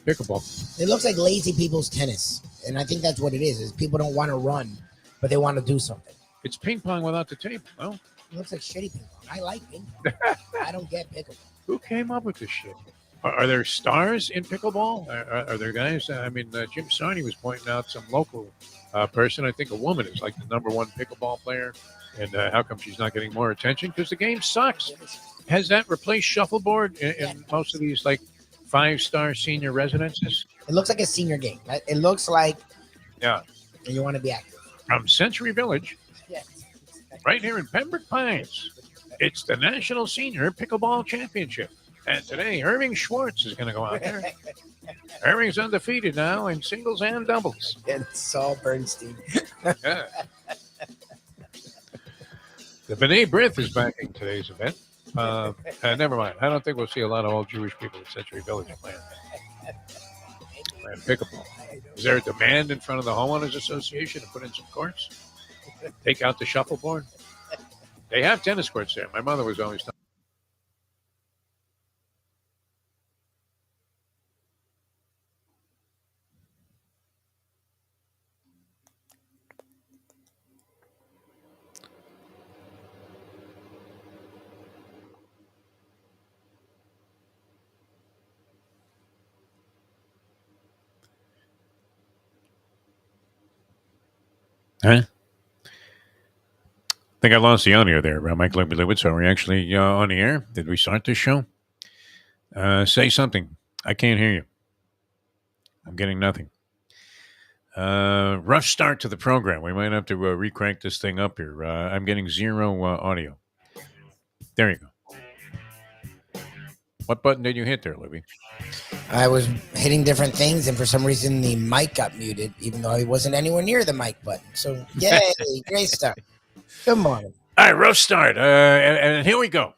pickleball. It looks like lazy people's tennis, and I think that's what it is people don't want to run, but they want to do something. It's ping pong without the table. Well, it looks like shitty ping pong. I like ping pong. I don't get pickleball. Who came up with this shit? Are there stars in pickleball? Are there guys? Jim Sarney was pointing out some local person. I think a woman is like the number one pickleball player. And how come she's not getting more attention? Because the game sucks. Has that replaced shuffleboard in most of these like 5-star senior residences? It looks like a senior game. It looks like you want to be active. From Century Village, right here in Pembroke Pines, it's the National Senior Pickleball Championship. And today, Irving Schwartz is going to go out there. Irving's undefeated now in singles and doubles. And Saul Bernstein. The B'nai B'rith is backing today's event. Never mind. I don't think we'll see a lot of old Jewish people at Century Village playing pickleball. Is there a demand in front of the Homeowners Association to put in some courts? Take out the shuffleboard? They have tennis courts there. My mother was always telling Huh? I think I lost the audio there, Mike Lubie. So are we actually on the air? Did we start this show? Say something. I can't hear you. I'm getting nothing. Rough start to the program. We might have to recrank this thing up here. I'm getting zero audio. There you go. What button did you hit there, Lubie? I was hitting different things, and for some reason the mic got muted, even though I wasn't anywhere near the mic button. So, yay, great stuff. Good morning. All right, rough start. And here we go.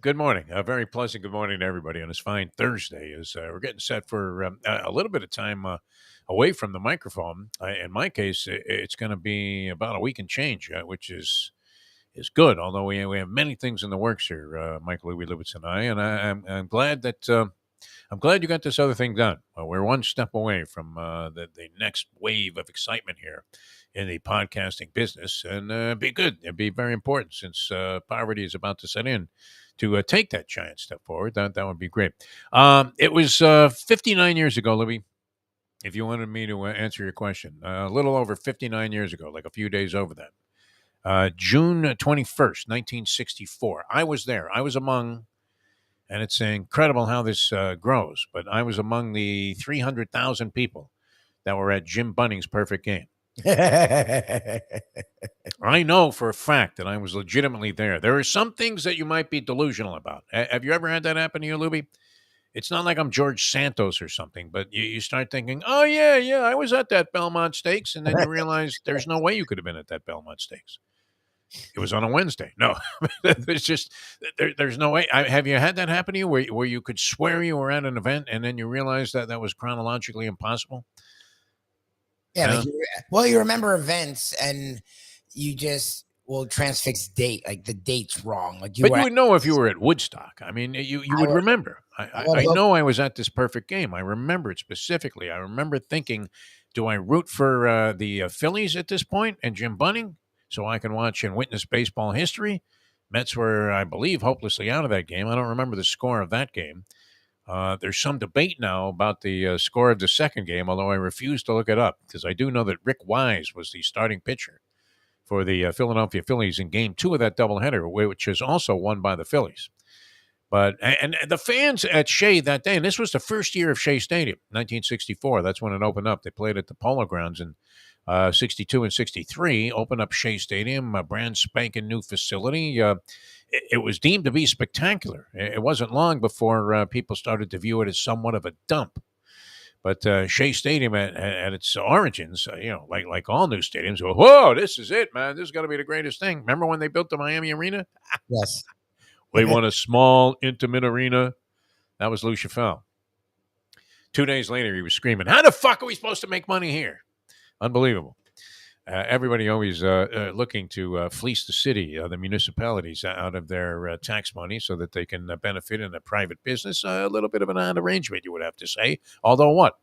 Good morning. A very pleasant good morning to everybody on this fine Thursday. As we're getting set for a little bit of time away from the microphone. In my case, it's going to be about a week and change, which is good. Although we have many things in the works here, Michael Lubitz and I, and I'm glad that I'm glad you got this other thing done. We're one step away from the next wave of excitement here in the podcasting business, and it'd be good. It'd be very important since poverty is about to set in to take that giant step forward. That would be great. It was 59 years ago, Libby. If you wanted me to answer your question, a little over 59 years ago, like a few days over that. June 21st, 1964. I was there. I was among, and it's incredible how this grows, but I was among the 300,000 people that were at Jim Bunning's perfect game. I know for a fact that I was legitimately there. There are some things that you might be delusional about. Have you ever had that happen to you, Lubie? It's not like I'm George Santos or something, but you start thinking, oh, yeah, I was at that Belmont Stakes, and then you realize there's no way you could have been at that Belmont Stakes. It was on a Wednesday. No, there's just there's no way. Have you had that happen to you where you could swear you were at an event and then you realize that was chronologically impossible? Yeah, like you remember events and you just will transfix date, like the date's wrong. Like you would know if you were at Woodstock. I mean, you would remember. I know I was at this perfect game. I remember it specifically. I remember thinking, do I root for the Phillies at this point and Jim Bunning so I can watch and witness baseball history? Mets were, I believe, hopelessly out of that game. I don't remember the score of that game. There's some debate now about the score of the second game, although I refuse to look it up because I do know that Rick Wise was the starting pitcher for the Philadelphia Phillies in Game 2 of that doubleheader, which is also won by the Phillies. But and the fans at Shea that day, and this was the first year of Shea Stadium, 1964. That's when it opened up. They played at the Polo Grounds in 62 and 63. Opened up Shea Stadium, a brand spanking new facility. It was deemed to be spectacular. It wasn't long before people started to view it as somewhat of a dump. But Shea Stadium at its origins, like all new stadiums, whoa, this is it, man. This is going to be the greatest thing. Remember when they built the Miami Arena? Yes. They want a small, intimate arena. That was Lou Chaffel. 2 days later, he was screaming, how the fuck are we supposed to make money here? Unbelievable. Everybody always looking to fleece the city, the municipalities out of their tax money so that they can benefit in a private business. A little bit of an odd arrangement, you would have to say. Although what?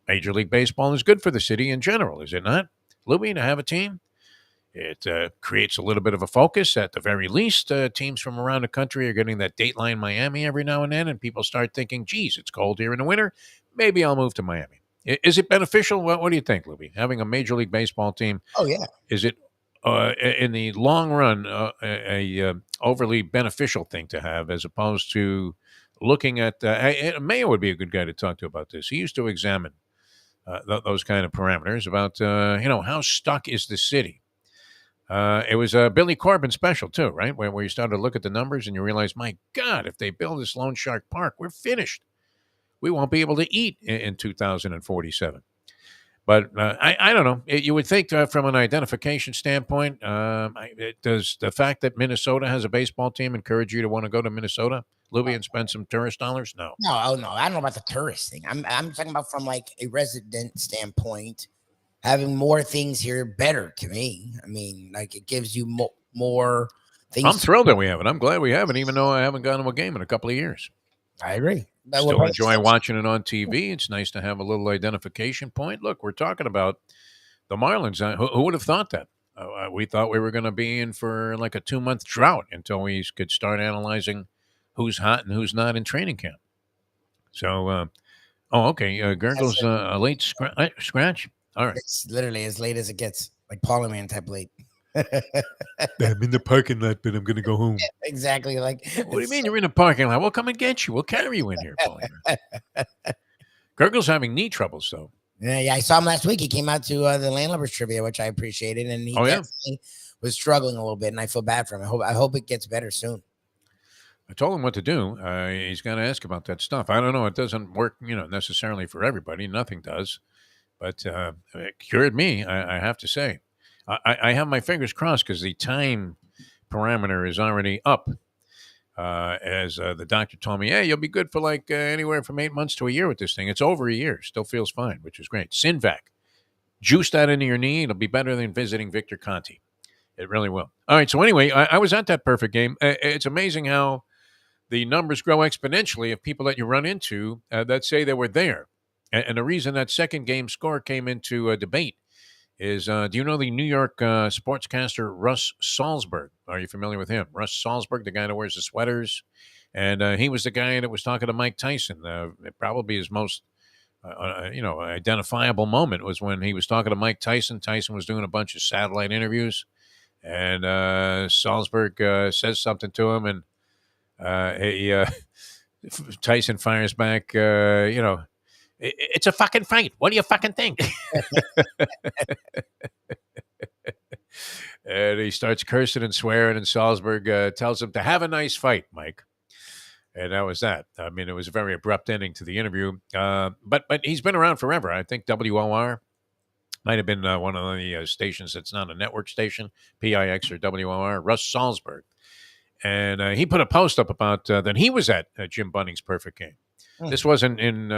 Major League Baseball is good for the city in general, is it not? Lubie, to have a team? It creates a little bit of a focus. At the very least, teams from around the country are getting that Dateline Miami every now and then, and people start thinking, geez, it's cold here in the winter. Maybe I'll move to Miami. Is it beneficial? What do you think, Lubie? Having a Major League Baseball team, Oh yeah. is it in the long run a overly beneficial thing to have as opposed to looking at Mayo would be a good guy to talk to about this. He used to examine those kind of parameters about how stuck is the city. It was a Billy Corbin special too, right? Where you started to look at the numbers and you realize, my God, if they build this Lone Shark Park, we're finished. We won't be able to eat in 2047. But I don't know. You would think from an identification standpoint, does the fact that Minnesota has a baseball team encourage you to want to go to Minnesota, Louis, and spend some tourist dollars? No. No, oh no, I don't know about the tourist thing. I'm talking about from like a resident standpoint. Having more things here better to me. I mean, like it gives you more things. I'm thrilled that we have it. I'm glad we have it, even though I haven't gone to a game in a couple of years. I agree. Still enjoy watching it on TV. It's nice to have a little identification point. Look, we're talking about the Marlins. Who would have thought that? We thought we were going to be in for like a 2-month drought until we could start analyzing who's hot and who's not in training camp. So, okay. Gurgle's a late scratch. All right. It's literally as late as it gets, like Parliament Man type late. I'm in the parking lot, but I'm going to go home. Exactly. Like, what do you mean you're in the parking lot? We'll come and get you. We'll carry you in here, Paulie. Gurgle's having knee troubles, though. Yeah, I saw him last week. He came out to the Landlubbers trivia, which I appreciated, and he definitely was struggling a little bit, and I feel bad for him. I hope it gets better soon. I told him what to do. He's got to ask about that stuff. I don't know. It doesn't work, necessarily for everybody. Nothing does. But it cured me, I have to say. I have my fingers crossed because the time parameter is already up. As the doctor told me, hey, you'll be good for like anywhere from 8 months to a year with this thing. It's over a year. Still feels fine, which is great. Synvac. Juice that into your knee. It'll be better than visiting Victor Conti. It really will. All right. So anyway, I was at that perfect game. It's amazing how the numbers grow exponentially of people that you run into that say they were there. And the reason that second game score came into debate is, do you know the New York sportscaster Russ Salzberg? Are you familiar with him? Russ Salzberg, the guy that wears the sweaters. And he was the guy that was talking to Mike Tyson. Probably his most, identifiable moment was when he was talking to Mike Tyson. Tyson was doing a bunch of satellite interviews. And Salzberg says something to him. And Tyson fires back, it's a fucking fight. What do you fucking think? And he starts cursing and swearing, and Salzberg tells him to have a nice fight, Mike. And that was that. I mean, it was a very abrupt ending to the interview. But he's been around forever. I think WOR might have been one of the stations that's not a network station, PIX or WOR, Russ Salzberg. And he put a post up about that he was at Jim Bunning's perfect game. This wasn't in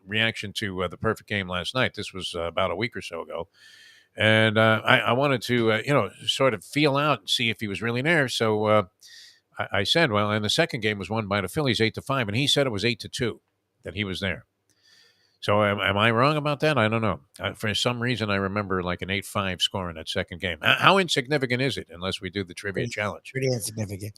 reaction to the perfect game last night. This was about a week or so ago. And I wanted to, sort of feel out and see if he was really there. So I said, well, and the second game was won by the Phillies 8-5, and he said it was 8-2 that he was there. So am I wrong about that? I don't know. For some reason, I remember like an 8-5 score in that second game. How insignificant is it unless we do the trivia challenge? Pretty insignificant.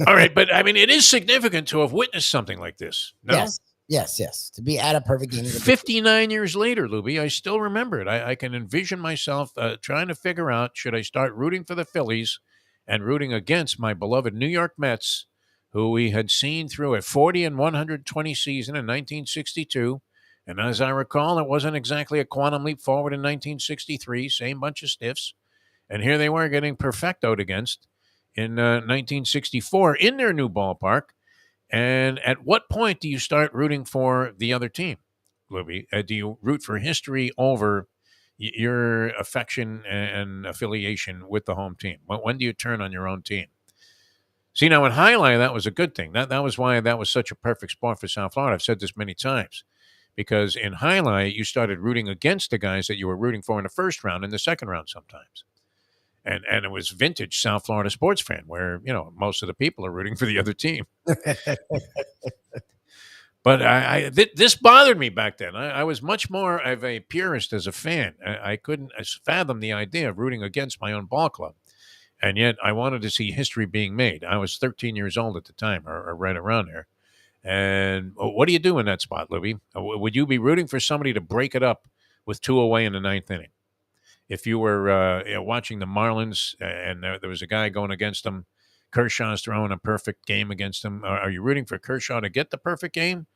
All right. But I mean, it is significant to have witnessed something like this. No? Yes. To be at a perfect game. 59 years later, Lubie, I still remember it. I can envision myself trying to figure out, should I start rooting for the Phillies and rooting against my beloved New York Mets, who we had seen through a 40-120 season in 1962. And as I recall, it wasn't exactly a quantum leap forward in 1963, same bunch of stiffs. And here they were getting perfectoed against in 1964 in their new ballpark. And at what point do you start rooting for the other team, Lubie? Do you root for history over your affection and affiliation with the home team? When do you turn on your own team? See, now in Hialeah, that was a good thing. That was why that was such a perfect spot for South Florida. I've said this many times. because in Hialeah, you started rooting against the guys that you were rooting for in the first round and the second round sometimes. And it was vintage South Florida sports fan where, most of the people are rooting for the other team. But this bothered me back then. I was much more of a purist as a fan. I couldn't fathom the idea of rooting against my own ball club. And yet I wanted to see history being made. I was 13 years old at the time, or right around there. And what do you do in that spot, Lubie? Would you be rooting for somebody to break it up with 2 away in the ninth inning? If you were watching the Marlins and there was a guy going against them, Kershaw's throwing a perfect game against him, are you rooting for Kershaw to get the perfect game?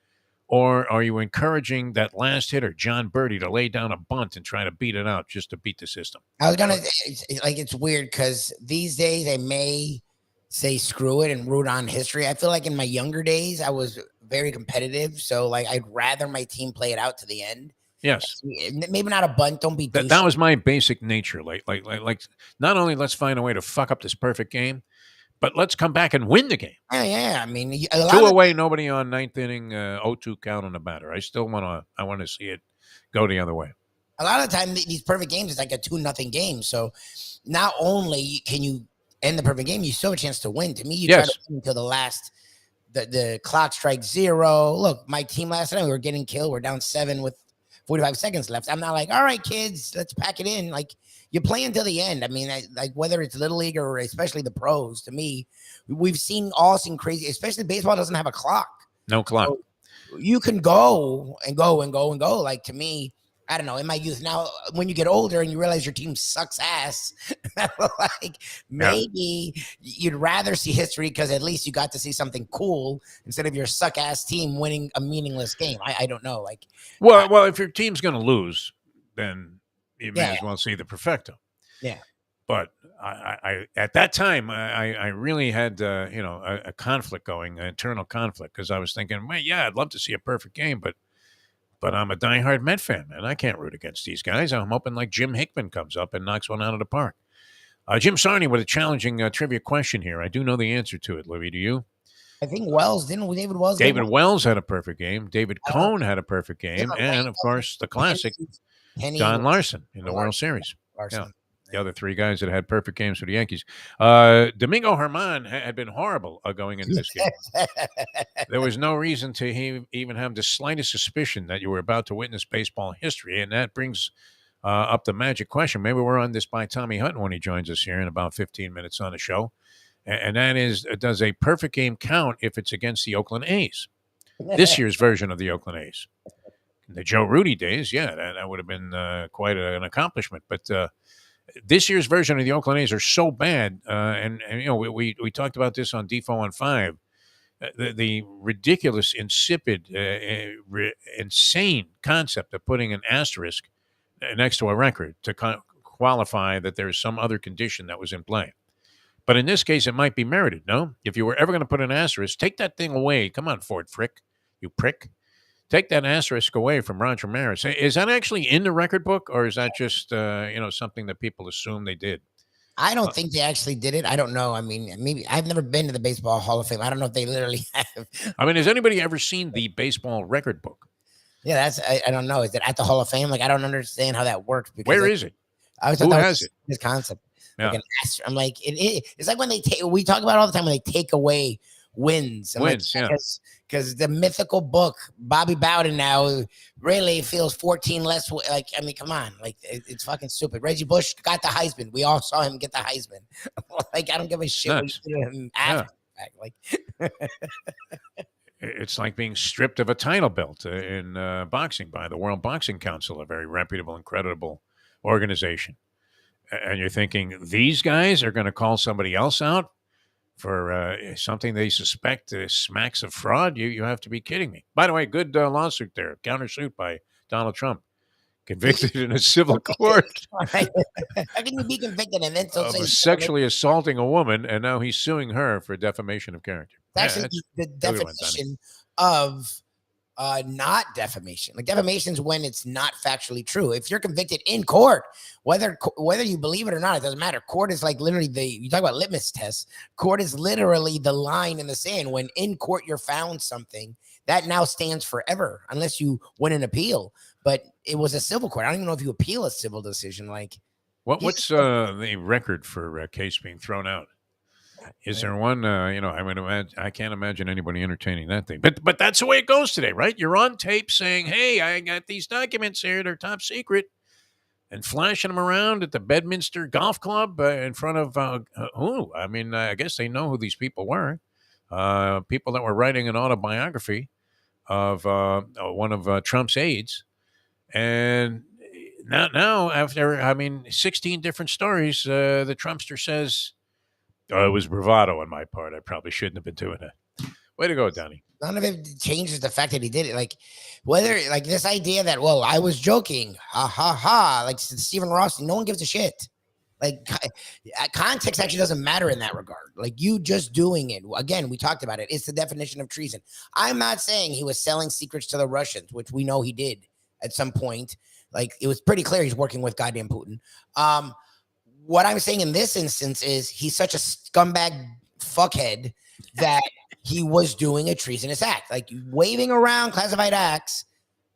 Or are you encouraging that last hitter, John Birdie, to lay down a bunt and try to beat it out just to beat the system? I was gonna it's weird because these days I may say screw it and root on history. I feel like in my younger days I was very competitive, so like I'd rather my team play it out to the end. Yes, Maybe not a bunt. Don't be that was my basic nature. Like, not only let's find a way to fuck up this perfect game, but let's come back and win the game. Yeah. I mean, a 2 lot away, nobody on ninth inning, 0-2 count on the batter. I want to see it go the other way. A lot of the time, these perfect games, it's like a 2-0 game. So not only can you end the perfect game, you still have a chance to win. To me, you try to win until the last, the clock strikes 0. Look, my team last night, we were getting killed. We're down 7 with 45 seconds left. I'm not like, all right, kids, let's pack it in. Like, you play until the end. I mean, like whether it's Little League or especially the pros, to me, we've seen crazy, especially baseball doesn't have a clock. No clock. So you can go and go and go and go. Like, to me, I don't know, in my youth. Now, when you get older and you realize your team sucks ass, like maybe you'd rather see history because at least you got to see something cool instead of your suck ass team winning a meaningless game. I don't know. Like, well, if your team's going to lose, then you may as well see the perfecto. Yeah. But I at that time, I really had, a conflict going, an internal conflict, because I was thinking, well, yeah, I'd love to see a perfect game, but I'm a diehard Met fan, man. I can't root against these guys. I'm hoping like Jim Hickman comes up and knocks one out of the park. Jim Sarney with a challenging trivia question here. I do know the answer to it, Louie. Do you? I think David Wells? David Wells had a perfect game. David Cohn had a perfect game. And, of course, the classic, Don Larson in the World Series. Yeah. The other 3 guys that had perfect games for the Yankees. Domingo Germán had been horrible going into this game. There was no reason to even have the slightest suspicion that you were about to witness baseball history. And that brings up the magic question. Maybe we're on this by Tommy Hutton when he joins us here in about 15 minutes on the show. And that is, does a perfect game count if it's against the Oakland A's? This year's version of the Oakland A's. In the Joe Rudy days, yeah, that would have been quite an accomplishment. But this year's version of the Oakland A's are so bad, and we talked about this on Defo on 5. The ridiculous, insipid, insane concept of putting an asterisk next to a record to qualify that there's some other condition that was in play. But in this case, it might be merited, no? If you were ever going to put an asterisk, take that thing away. Come on, Ford Frick, you prick. Take that asterisk away from Roger Maris. Is that actually in the record book, or is that just something that people assume they did? I don't think they actually did it. I don't know. I mean, maybe I've never been to the Baseball Hall of Fame. I don't know if they literally have. I mean, has anybody ever seen the baseball record book? Yeah, I don't know. Is it at the Hall of Fame? Like, I don't understand how that works. Because where is it? Who has it? This concept. Yeah. Like I'm like, it's like when we talk about it all the time when they take away wins. Because the mythical book, Bobby Bowden now really feels 14 less. Like, I mean, come on. Like, it's fucking stupid. Reggie Bush got the Heisman. We all saw him get the Heisman. Like, I don't give a shit what you do to him after. Like, it's like being stripped of a title belt in boxing by the World Boxing Council, a very reputable and credible organization. And you're thinking, these guys are going to call somebody else out for something they suspect smacks of fraud? You have to be kidding me. By the way, good lawsuit there. Countersuit by Donald Trump. Convicted in a civil court. How can you be convicted and then of sexually assaulting a woman, and now he's suing her for defamation of character? That's actually the definition of not defamation. Like defamation is when it's not factually true. If you're convicted in court, whether you believe it or not, it doesn't matter. Court is like literally you talk about litmus tests. Court is literally the line in the sand. When in court you're found something, that now stands forever unless you win an appeal. But it was a civil court. I don't even know if you appeal a civil decision. Like, what's the record for a case being thrown out? Is there one? I can't imagine anybody entertaining that thing. But that's the way it goes today, right? You're on tape saying, "Hey, I got these documents here. They're top secret," and flashing them around at the Bedminster Golf Club in front of who? I mean, I guess they know who these people were. People that were writing an autobiography of one of Trump's aides, and now after 16 different stories, the Trumpster says. It was bravado on my part. I probably shouldn't have been doing that. Way to go, Donnie. None of it changes the fact that he did it. Like, whether, like, this idea that, well, I was joking, ha ha ha, like Stephen Ross, no one gives a shit. Like, context actually doesn't matter in that regard. Like, you just doing it. Again, we talked about it. It's the definition of treason. I'm not saying he was selling secrets to the Russians, which we know he did at some point. Like, it was pretty clear he's working with goddamn Putin. What I'm saying in this instance is he's such a scumbag fuckhead that he was doing a treasonous act, like waving around classified acts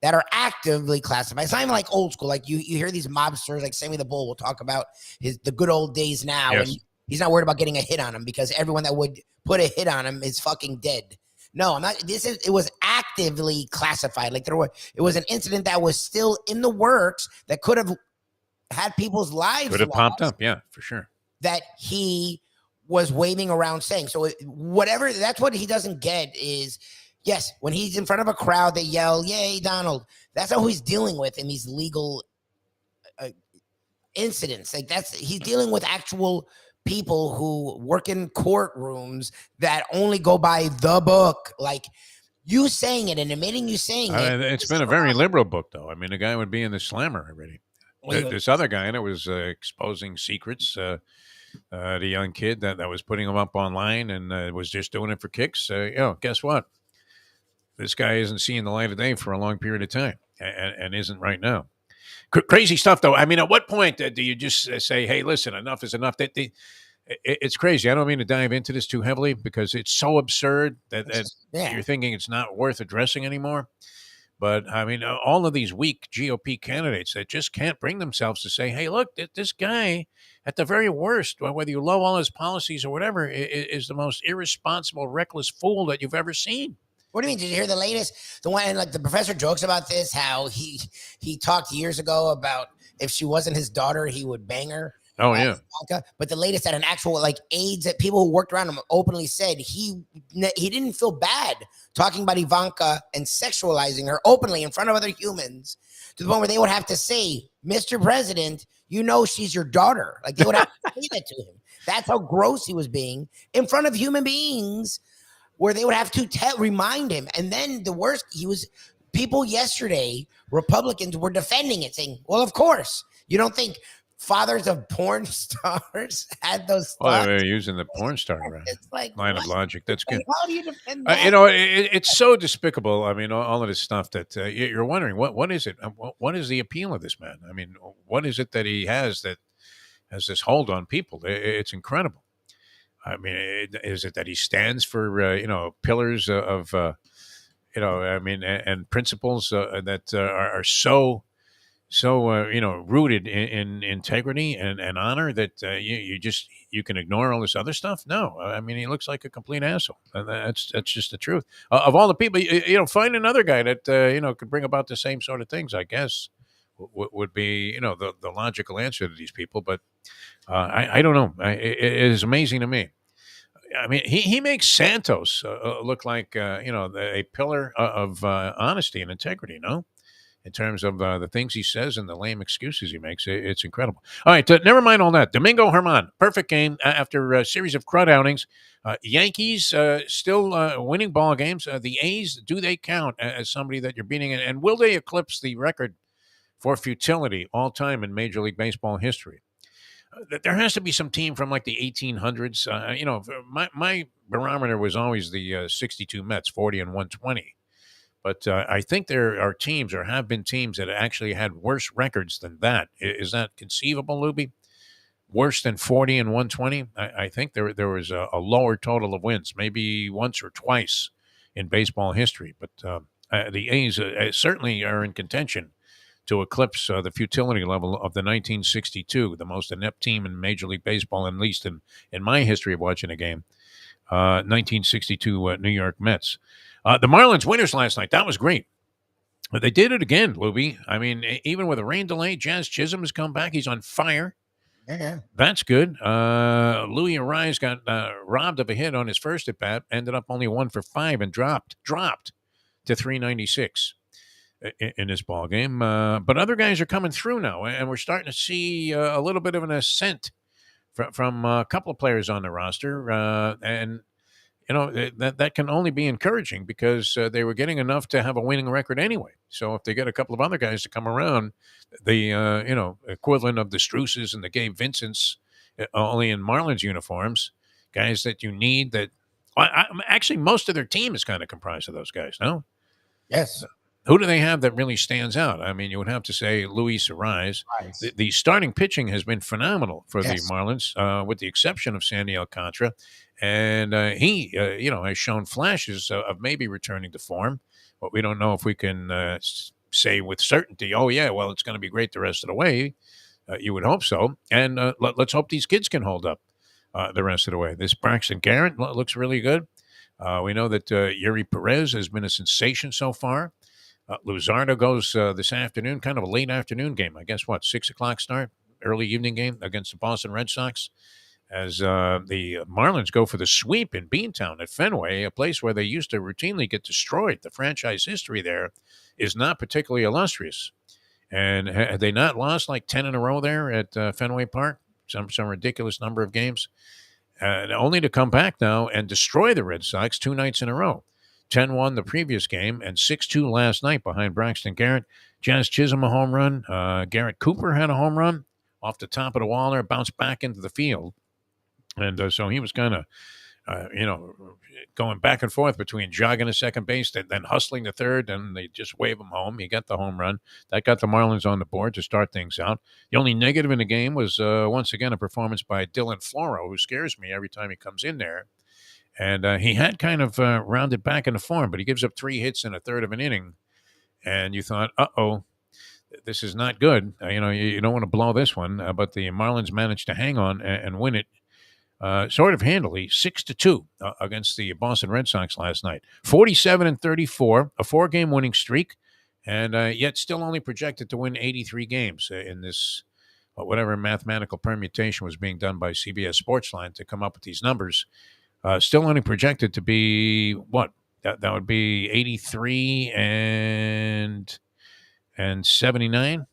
that are actively classified. It's not even like old school. Like you hear these mobsters like Sammy the Bull will talk about the good old days now. Yes. And he's not worried about getting a hit on him because everyone that would put a hit on him is fucking dead. No, I'm not. It was actively classified. Like it was an incident that was still in the works that could have had people's lives could have popped up, yeah, for sure. That he was waving around saying. So whatever, that's what he doesn't get is, yes, when he's in front of a crowd, they yell, "Yay, Donald!" That's how he's dealing with in these legal incidents. Like he's dealing with actual people who work in courtrooms that only go by the book. Like you saying it and admitting you saying it. It's been a very liberal book, though. I mean, the guy would be in the slammer already. This other guy that was exposing secrets, the young kid that was putting them up online and was just doing it for kicks. Guess what? This guy isn't seeing the light of day for a long period of time and isn't right now. Crazy stuff, though. I mean, at what point do you just say, hey, listen, enough is enough? It's crazy. I don't mean to dive into this too heavily because it's so absurd that you're thinking it's not worth addressing anymore. But, I mean, all of these weak GOP candidates that just can't bring themselves to say, hey, look, this guy, at the very worst, whether you love all his policies or whatever, is the most irresponsible, reckless fool that you've ever seen. What do you mean? Did you hear the latest? The one, like the professor jokes about this, how he talked years ago about if she wasn't his daughter, he would bang her. Oh, yeah. But the latest, that an actual like aides that people who worked around him openly said he didn't feel bad talking about Ivanka and sexualizing her openly in front of other humans to the point where they would have to say, "Mr. President, you know she's your daughter." Like they would have to say that to him. That's how gross he was being in front of human beings, where they would have to remind him. And then the worst, people yesterday, Republicans were defending it, saying, "Well, of course, you don't think fathers of porn stars had those thoughts?" Well, they're using the porn star line of logic. That's good. How do you defend that? It's so despicable. I mean, all of this stuff that you're wondering, what is it? What is the appeal of this man? I mean, what is it that he has that has this hold on people? It's incredible. I mean, is it that he stands for, pillars of, and principles that are so rooted in integrity and honor that you can ignore all this other stuff? No, I mean, he looks like a complete asshole. And that's just the truth. Of all the people, find another guy that could bring about the same sort of things, I guess, would be the logical answer to these people. But I don't know. It is amazing to me. I mean, he makes Santos look like a pillar of honesty and integrity. In terms of the things he says and the lame excuses he makes. It's incredible. All right, never mind all that. Domingo Germán, perfect game after a series of crud outings. Yankees still winning ball games. The A's, do they count as somebody that you're beating? And will they eclipse the record for futility all time in Major League Baseball history? There has to be some team from like the 1800s. My barometer was always the 62 Mets, 40 and 120. But I think there are teams, or have been teams, that actually had worse records than that. Is that conceivable, Lubie? Worse than 40 and 120? I think there was a lower total of wins, maybe once or twice in baseball history. But the A's certainly are in contention to eclipse the futility level of the 1962, the most inept team in Major League Baseball, at least in my history of watching a game. 1962 New York Mets. The Marlins winners last night. That was great. But they did it again, Lubie. I mean, even with a rain delay, Jazz Chisholm has come back. He's on fire. Yeah. That's good. Louis Arise got robbed of a hit on his first at bat. Ended up only 1 for 5 and dropped to 396 in this ball game. But other guys are coming through now, and we're starting to see a little bit of an ascent from a couple of players on the roster, and that can only be encouraging because they were getting enough to have a winning record anyway. So if they get a couple of other guys to come around, the equivalent of the Struces and the Gabe Vincents, only in Marlins uniforms, guys that you need. That actually most of their team is kind of comprised of those guys. No, Yes. who do they have that really stands out? I mean, you would have to say Luis Arise. The starting pitching has been phenomenal for the Marlins, with the exception of Sandy Alcantara. And he has shown flashes of maybe returning to form. But we don't know if we can say with certainty, oh, yeah, well, it's going to be great the rest of the way. You would hope so. And let's hope these kids can hold up the rest of the way. This Braxton Garrett looks really good. We know that Yuri Perez has been a sensation so far. Luzardo goes this afternoon, kind of a late afternoon game. I guess, 6 o'clock start, early evening game against the Boston Red Sox, as the Marlins go for the sweep in Beantown at Fenway, a place where they used to routinely get destroyed. The franchise history there is not particularly illustrious. And had they not lost like 10 in a row there at Fenway Park, some ridiculous number of games, only to come back now and destroy the Red Sox 2 nights in a row. 10-1 the previous game and 6-2 last night behind Braxton Garrett. Jazz Chisholm a home run. Garrett Cooper had a home run off the top of the wall there, bounced back into the field. And so he was kind of, going back and forth between jogging to second base, then hustling to third, and they just wave him home. He got the home run. That got the Marlins on the board to start things out. The only negative in the game was, once again, a performance by Dylan Floro, who scares me every time he comes in there. And he had kind of rounded back into form, but he gives up 3 hits in a third of an inning. And you thought, this is not good. You don't want to blow this one. But the Marlins managed to hang on and win it sort of handily, 6-2 against the Boston Red Sox last night. 47-34, a 4-game winning streak, and yet still only projected to win 83 games in this, whatever mathematical permutation was being done by CBS Sportsline to come up with these numbers. Still only projected to be what? That would be 83 and 79.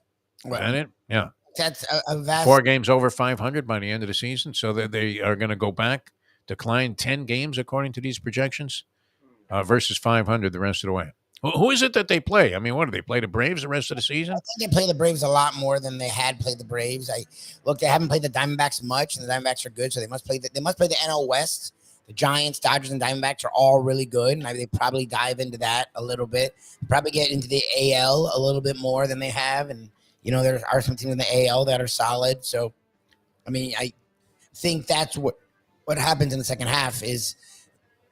Is that it? Yeah. That's a vast 4 games over 500 by the end of the season. So that they are going to go back, decline 10 games according to these projections, versus 500 the rest of the way. Who is it that they play? I mean, what do they play? The Braves the rest of the season? I think they play the Braves a lot more than they had played the Braves. They haven't played the Diamondbacks much, and the Diamondbacks are good, so they must play the NL West. The Giants, Dodgers, and Diamondbacks are all really good, and they probably dive into that a little bit. Probably get into the AL a little bit more than they have, and there are some teams in the AL that are solid. So, I mean, I think that's what happens in the second half is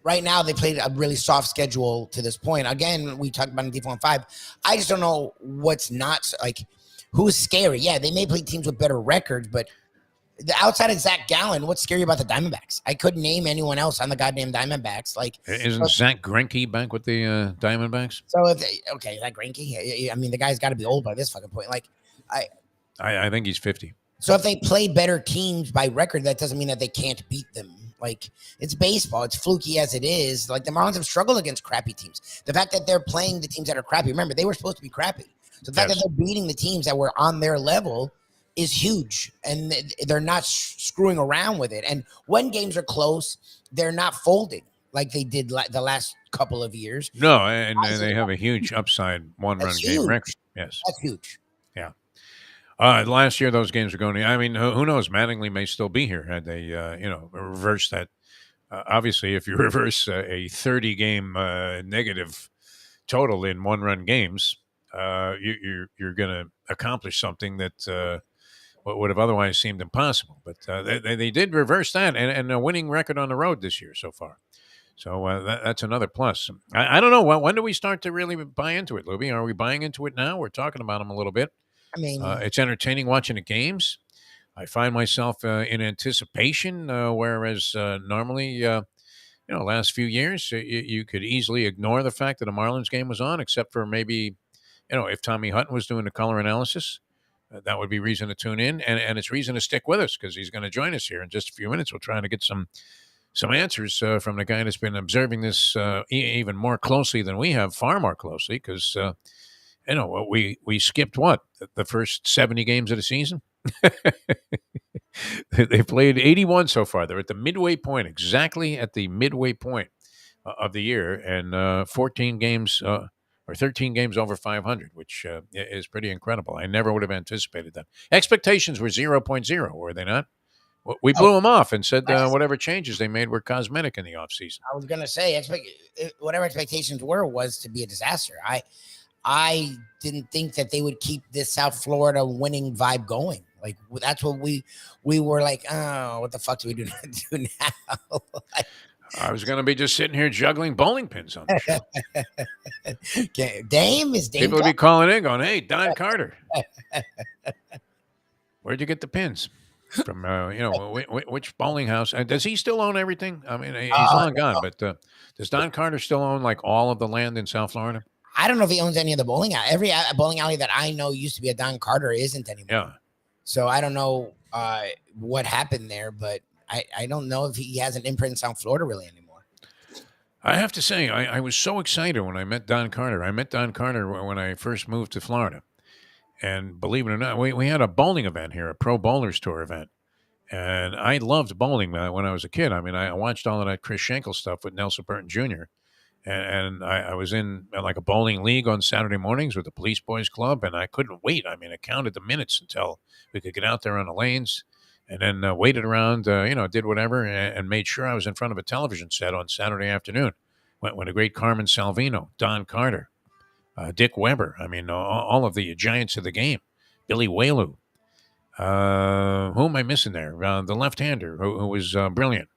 right now they played a really soft schedule to this point. Again, we talked about in Defo and 5. I just don't know what's not who's scary. Yeah, they may play teams with better records, but the outside of Zach Gallen, what's scary about the Diamondbacks? I couldn't name anyone else on the goddamn Diamondbacks. Isn't Zach Greinke back with the Diamondbacks? So Zach Greinke. I mean, the guy's got to be old by this fucking point. I think he's 50. So if they play better teams by record, that doesn't mean that they can't beat them. It's baseball. It's fluky as it is. The Marlins have struggled against crappy teams. The fact that they're playing the teams that are crappy, remember, they were supposed to be crappy. So the fact that they're beating the teams that were on their level is huge, and they're not screwing around with it. And when games are close, they're not folding like they did the last couple of years. No, and they have a huge upside one-run game record. Yes. That's huge. Yeah. Last year, those games were going. I mean, who knows? Mattingly may still be here had they, reversed that. Obviously, if you reverse a 30-game negative total in one-run games, you're going to accomplish something that would have otherwise seemed impossible. But they did reverse that, and a winning record on the road this year so far. So that's another plus. I don't know. When do we start to really buy into it, Lubie? Are we buying into it now? We're talking about them a little bit. I mean, it's entertaining watching the games. I find myself in anticipation, whereas normally, last few years, you could easily ignore the fact that a Marlins game was on, except for maybe, if Tommy Hutton was doing the color analysis, that would be reason to tune in, and it's reason to stick with us because he's going to join us here in just a few minutes. We'll try to get some answers from the guy that's been observing this even more closely than we have, far more closely, because we skipped the first 70 games of the season. They played 81 so far. They're at the midway point, exactly at the midway point of the year, and 14 games or 13 games over 500, which is pretty incredible. I never would have anticipated that. Expectations were 0.0, were they not? We blew them off and said whatever changes they made were cosmetic in the offseason. I was going to say, whatever expectations was to be a disaster. I didn't think that they would keep this South Florida winning vibe going. Like, that's what we were like, oh, what the fuck do we do now? I was going to be just sitting here juggling bowling pins on the show. Dame? People would be calling in going, hey, Don Carter. Where'd you get the pins? From, which bowling house? Does he still own everything? I mean, he's long gone, but does Don Carter still own, like, all of the land in South Florida? I don't know if he owns any of the bowling alley. Every bowling alley that I know used to be a Don Carter isn't anymore. Yeah. So I don't know what happened there, but I don't know if he has an imprint in South Florida really anymore. I have to say, I was so excited when I met Don Carter. I met Don Carter when I first moved to Florida. And believe it or not, we had a bowling event here, a Pro Bowlers Tour event. And I loved bowling when I was a kid. I mean, I watched all of that Chris Schenkel stuff with Nelson Burton Jr., and I was in like a bowling league on Saturday mornings with the Police Boys Club, and I couldn't wait. I mean, I counted the minutes until we could get out there on the lanes, and then waited around, did whatever, and made sure I was in front of a television set on Saturday afternoon when the great Carmen Salvino, Don Carter, Dick Weber, I mean, all of the giants of the game, Billy Whaley. Who am I missing there? The left-hander who was brilliant.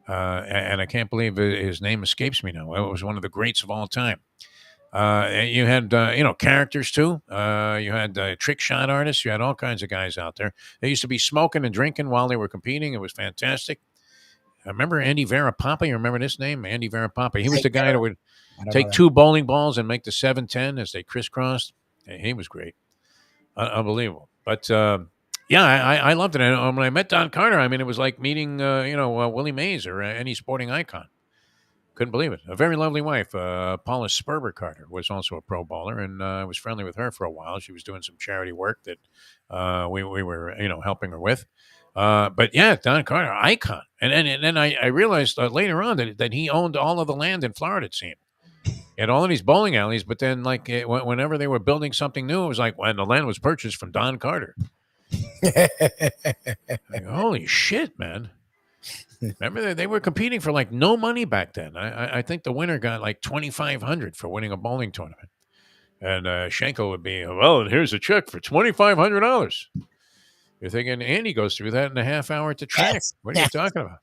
And I can't believe his name escapes me now. It was one of the greats of all time. You had, characters too. You had trick shot artists. You had all kinds of guys out there. They used to be smoking and drinking while they were competing. It was fantastic. I remember Andy Varapapa. You remember this name? Andy Varapapa. He was the guy that would take two bowling balls and make the 7-10 as they crisscrossed. He was great. Unbelievable. But, yeah, I loved it. And when I met Don Carter, I mean, it was like meeting, Willie Mays or any sporting icon. Couldn't believe it. A very lovely wife, Paula Sperber Carter, was also a pro bowler, and I was friendly with her for a while. She was doing some charity work that we were, helping her with. But yeah, Don Carter, icon. And then I realized later on that he owned all of the land in Florida, it seemed. He had all of these bowling alleys, but then whenever they were building something new, it was like when the land was purchased from Don Carter. Like, holy shit, man. Remember they were competing for like no money back then. I think the winner got like $2,500 for winning a bowling tournament. And Schenkel would be, well, here's a check for $2,500. You're thinking Andy goes through that in a half hour at the track. Yes. What are you talking about?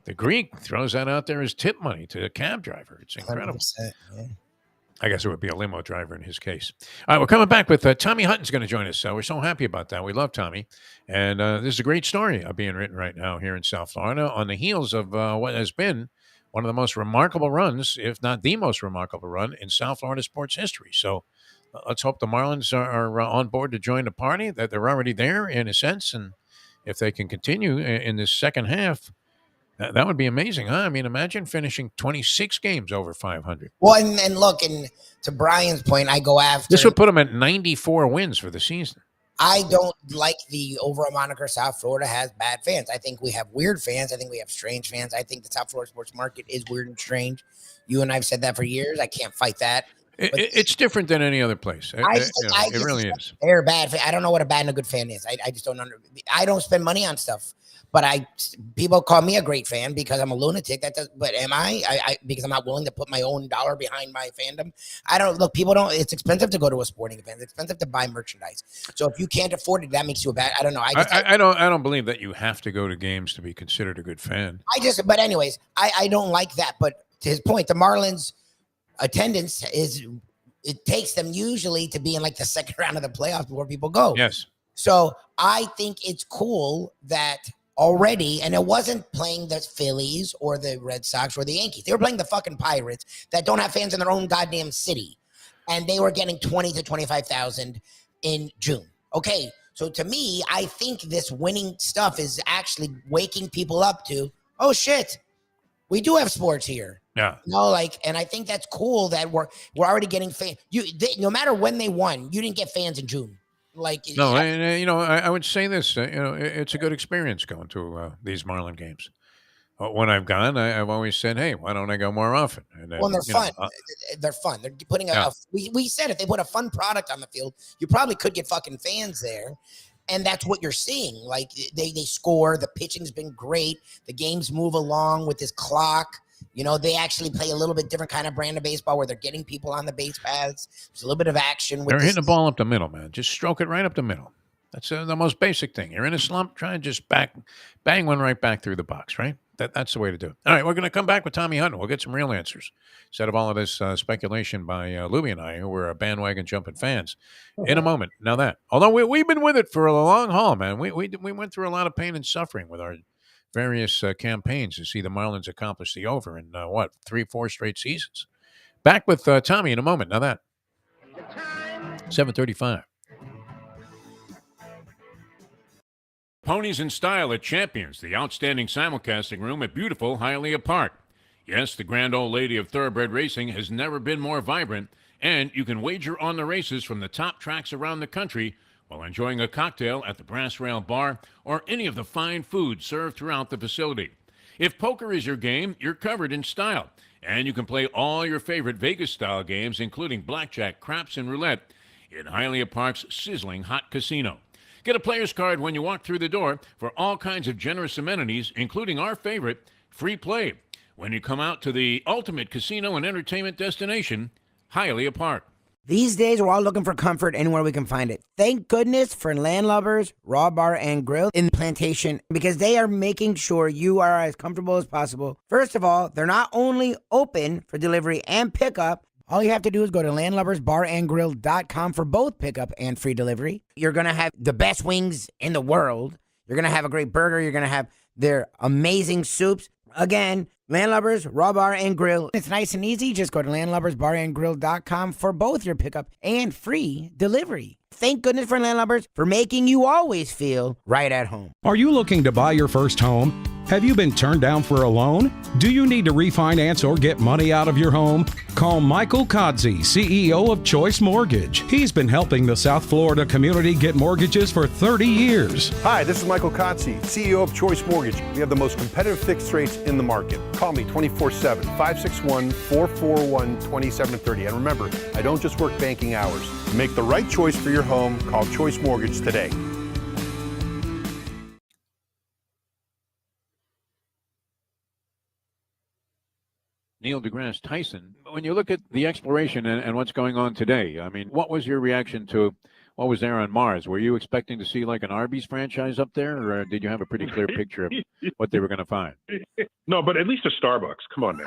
The Greek throws that out there as tip money to a cab driver. It's incredible. Yeah. I guess it would be a limo driver in his case. All right, we're coming back with Tommy Hutton's going to join us. We're so happy about that. We love Tommy. And this is a great story being written right now here in South Florida on the heels of what has been one of the most remarkable runs, if not the most remarkable run in South Florida sports history. So let's hope the Marlins are on board to join the party, that they're already there in a sense. And if they can continue in this second half, that would be amazing, huh? I mean, imagine finishing 26 games over 500. Well, and look, and to Brian's point, I go after... This would put them at 94 wins for the season. I don't like the overall moniker South Florida has bad fans. I think we have weird fans. I think we have strange fans. I think the South Florida sports market is weird and strange. You and I have said that for years. I can't fight that. It's different than any other place. It really is. They're bad. I don't know what a bad and a good fan is. I just don't I don't spend money on stuff, but people call me a great fan because I'm a lunatic. But am I because I'm not willing to put my own dollar behind my fandom? I don't look. People don't. It's expensive to go to a sporting event. It's expensive to buy merchandise. So if you can't afford it, that makes you a bad. I don't know. I don't believe that you have to go to games to be considered a good fan. But anyways, I don't like that. But to his point, the Marlins attendance it takes them usually to be in like the second round of the playoffs before people go. Yes. So I think it's cool that already, and it wasn't playing the Phillies or the Red Sox or the Yankees. They were playing the fucking Pirates that don't have fans in their own goddamn city. And they were getting 20 to 25,000 in June. Okay. So to me, I think this winning stuff is actually waking people up to, oh shit, we do have sports here. Yeah. And I think that's cool that we're already getting fans. No matter when they won, you didn't get fans in June. I would say this. It's a good experience going to these Marlin games. When I've gone, I've always said, "Hey, why don't I go more often?" And then, they're fun. They're fun. They're putting we said if they put a fun product on the field, you probably could get fucking fans there. And that's what you're seeing. Like they score. The pitching's been great. The games move along with this clock. They actually play a little bit different kind of brand of baseball where they're getting people on the base paths. There's a little bit of action. They're hitting the ball up the middle, man. Just stroke it right up the middle. That's the most basic thing. You're in a slump, try and just bang one right back through the box, right? That's the way to do it. All right, we're going to come back with Tommy Hutton. We'll get some real answers instead of all of this speculation by Lubie and I, who were bandwagon jumping fans, in a moment. Now although we've been with it for a long haul, man. We went through a lot of pain and suffering with our various campaigns to see the Marlins accomplish the over in 3-4 straight seasons. Back with Tommy in a moment. Now 7:35. Ponies in Style at Champions, the outstanding simulcasting room at beautiful Hialeah Park. Yes, the grand old lady of thoroughbred racing has never been more vibrant, and you can wager on the races from the top tracks around the country while enjoying a cocktail at the Brass Rail Bar or any of the fine food served throughout the facility. If poker is your game, you're covered in style, and you can play all your favorite Vegas-style games, including blackjack, craps, and roulette, in Hialeah Park's sizzling hot casino. Get a player's card when you walk through the door for all kinds of generous amenities, including our favorite, free play, when you come out to the ultimate casino and entertainment destination, Hialeah Park. These days, we're all looking for comfort anywhere we can find it. Thank goodness for Landlubbers Raw Bar and Grill in Plantation, because they are making sure you are as comfortable as possible. First of all, they're not only open for delivery and pickup. All you have to do is go to landlubbersbarandgrill.com for both pickup and free delivery. You're going to have the best wings in the world. You're going to have a great burger. You're going to have their amazing soups. Again, Landlubbers, Raw Bar, and Grill. It's nice and easy. Just go to landlubbersbarandgrill.com for both your pickup and free delivery. Thank goodness for Landlubbers for making you always feel right at home. Are you looking to buy your first home? Have you been turned down for a loan? Do you need to refinance or get money out of your home? Call Michael Kodsey, CEO of Choice Mortgage. He's been helping the South Florida community get mortgages for 30 years. Hi, this is Michael Kodsey, CEO of Choice Mortgage. We have the most competitive fixed rates in the market. Call me 24/7, 561-441-2730. And remember, I don't just work banking hours. To make the right choice for your home, call Choice Mortgage today. Neil deGrasse Tyson. When you look at the exploration and what's going on today, I mean, what was your reaction to what was there on Mars? Were you expecting to see like an Arby's franchise up there, or did you have a pretty clear picture of what they were going to find? No, but at least a Starbucks. Come on now.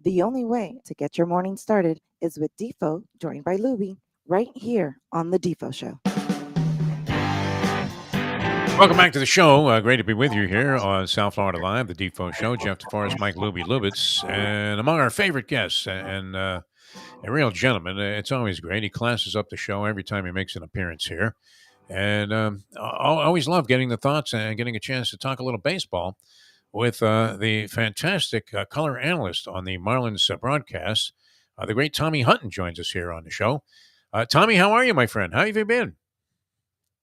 The only way to get your morning started is with Defo, joined by Lubie, right here on The Defo Show. Welcome back to the show. Great to be with you here on South Florida Live, The Defo Show. Jeff DeForest, Mike Lubie Lubitz, and among our favorite guests and a real gentleman. It's always great. He classes up the show every time he makes an appearance here. And I always love getting the thoughts and getting a chance to talk a little baseball with the fantastic color analyst on the Marlins broadcast. The great Tommy Hutton joins us here on the show. Tommy, how are you, my friend? How have you been?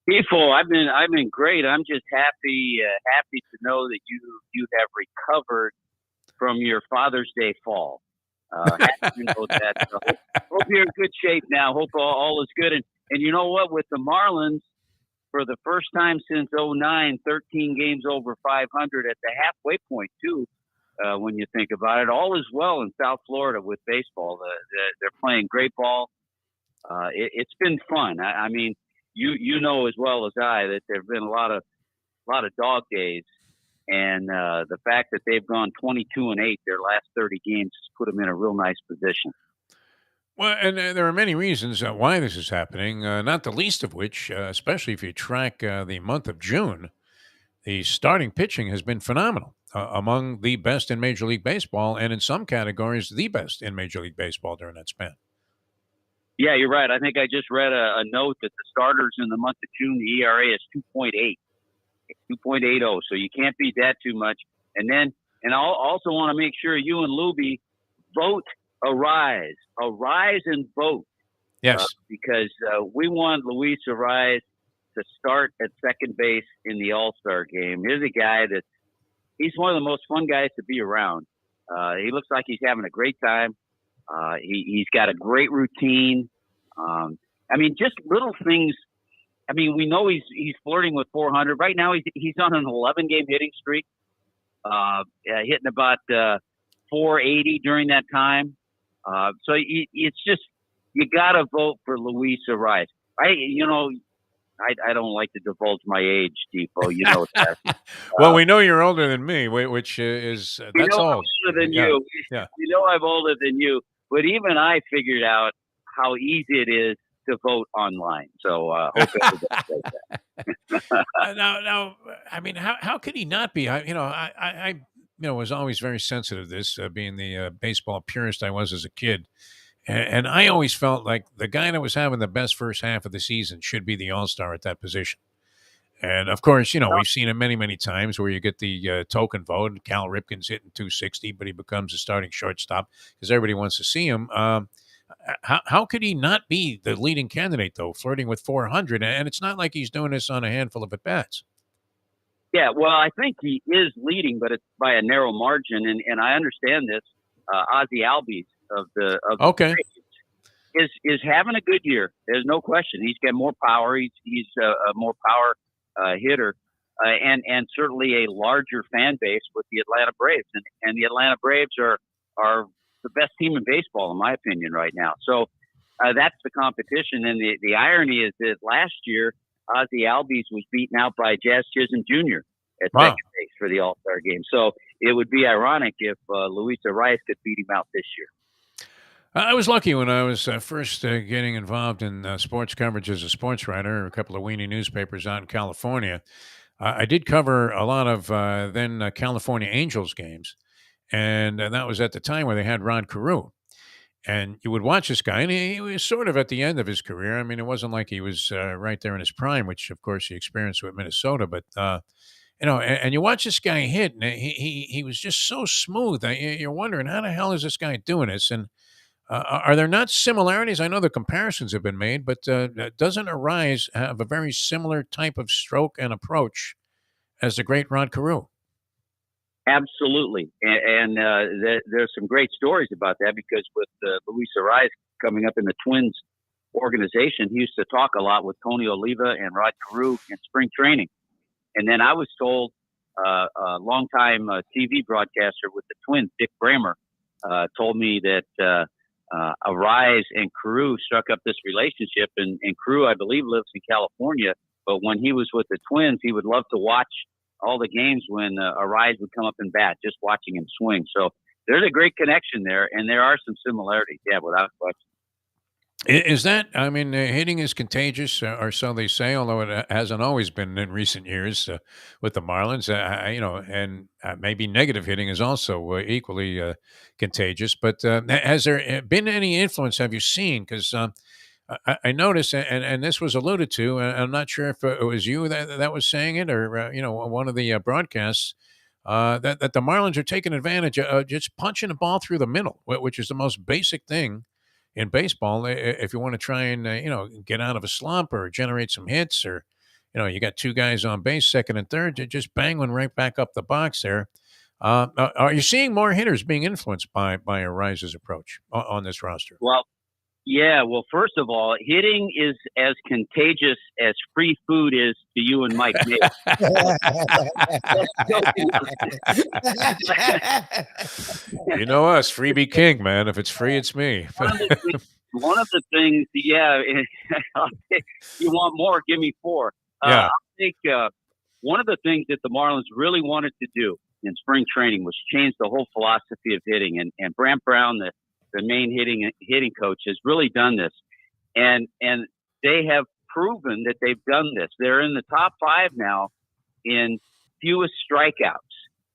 Beautiful. I've been great. I'm just happy to know that you have recovered from your Father's Day fall. Happy to know that. So hope you're in good shape now. Hope all is good. And you know what? With the Marlins, for the first time since 2009, 13 games over 500 at the halfway point, too, when you think about it. All is well in South Florida with baseball. They're playing great ball. It's been fun. I mean, you know as well as I that there have been a lot of dog days. And the fact that they've gone 22-8 their last 30 games has put them in a real nice position. Well, and there are many reasons why this is happening, not the least of which, especially if you track the month of June, the starting pitching has been phenomenal, among the best in Major League Baseball, and in some categories, the best in Major League Baseball during that span. Yeah, you're right. I think I just read a note that the starters in the month of June, the ERA is 2.80, so you can't beat that too much. And I also want to make sure you and Lubie vote Arise and vote. Yes, because we want Luis Arise to start at second base in the All-Star game. Here's a guy he's one of the most fun guys to be around. He looks like he's having a great time. He's got a great routine. I mean, just little things. I mean, we know he's flirting with 400 right now. He's on an 11-game hitting streak, hitting about 480 during that time. So it's just you got to vote for Luis Arise. I don't like to divulge my age, Defo. You know that. Well, we know you're older than me, which is that's all. all. I'm older than you. Yeah. You know I'm older than you. But even I figured out how easy it is to vote online. So hope everybody does that. Now, I mean, how could he not be? I was always very sensitive to this, being the baseball purist I was as a kid. And I always felt like the guy that was having the best first half of the season should be the all-star at that position. And, of course, we've seen it many, many times where you get the token vote, and Cal Ripken's hitting 260, but he becomes a starting shortstop because everybody wants to see him. How could he not be the leading candidate, though, flirting with 400? And it's not like he's doing this on a handful of at-bats. Yeah, well, I think he is leading, but it's by a narrow margin. And I understand this. Ozzie Albies of the Braves is having a good year. There's no question. He's got more power. He's a more power hitter, and certainly a larger fan base with the Atlanta Braves. And the Atlanta Braves are the best team in baseball, in my opinion, right now. So that's the competition. And the irony is that last year, Ozzie Albies was beaten out by Jazz Chisholm Jr. at second base for the All-Star game. So it would be ironic if Luis Arias could beat him out this year. I was lucky when I was first getting involved in sports coverage as a sports writer, a couple of weenie newspapers out in California. I did cover a lot of then California Angels games, and that was at the time where they had Rod Carew. And you would watch this guy, and he was sort of at the end of his career. I mean, it wasn't like he was right there in his prime, which, of course, he experienced with Minnesota. But, and you watch this guy hit, and he was just so smooth. You're wondering, how the hell is this guy doing this? And are there not similarities? I know the comparisons have been made, but doesn't Arise have a very similar type of stroke and approach as the great Rod Carew? Absolutely. And there's some great stories about that because with Luis Arise coming up in the Twins organization, he used to talk a lot with Tony Oliva and Rod Carew in spring training. And then I was told a longtime TV broadcaster with the Twins, Dick Bramer, told me that Arise and Carew struck up this relationship. And Carew, I believe, lives in California. But when he was with the Twins, he would love to watch all the games when Arise would come up and bat, just watching him swing. So there's a great connection there, and there are some similarities, yeah, without question. Is that, I mean, hitting is contagious, or so they say, although it hasn't always been in recent years with the Marlins, and maybe negative hitting is also equally contagious. But has there been any influence, have you seen? Because I noticed, and this was alluded to, and I'm not sure if it was you that was saying it or, one of the broadcasts, that the Marlins are taking advantage of just punching the ball through the middle, which is the most basic thing in baseball. If you want to try and, get out of a slump or generate some hits or, you got two guys on base, second and third, just bang one right back up the box there. Are you seeing more hitters being influenced by Ariza's approach on this roster? Well, yeah. Well, first of all, hitting is as contagious as free food is to you and Mike. You know us, freebie king, man. If it's free, it's me. One of the things, yeah, you want more, give me 4. Yeah. I think one of the things that the Marlins really wanted to do in spring training was change the whole philosophy of hitting. And Brant Brown, the main hitting coach, has really done this. And they have proven that they've done this. They're in the top 5 now in fewest strikeouts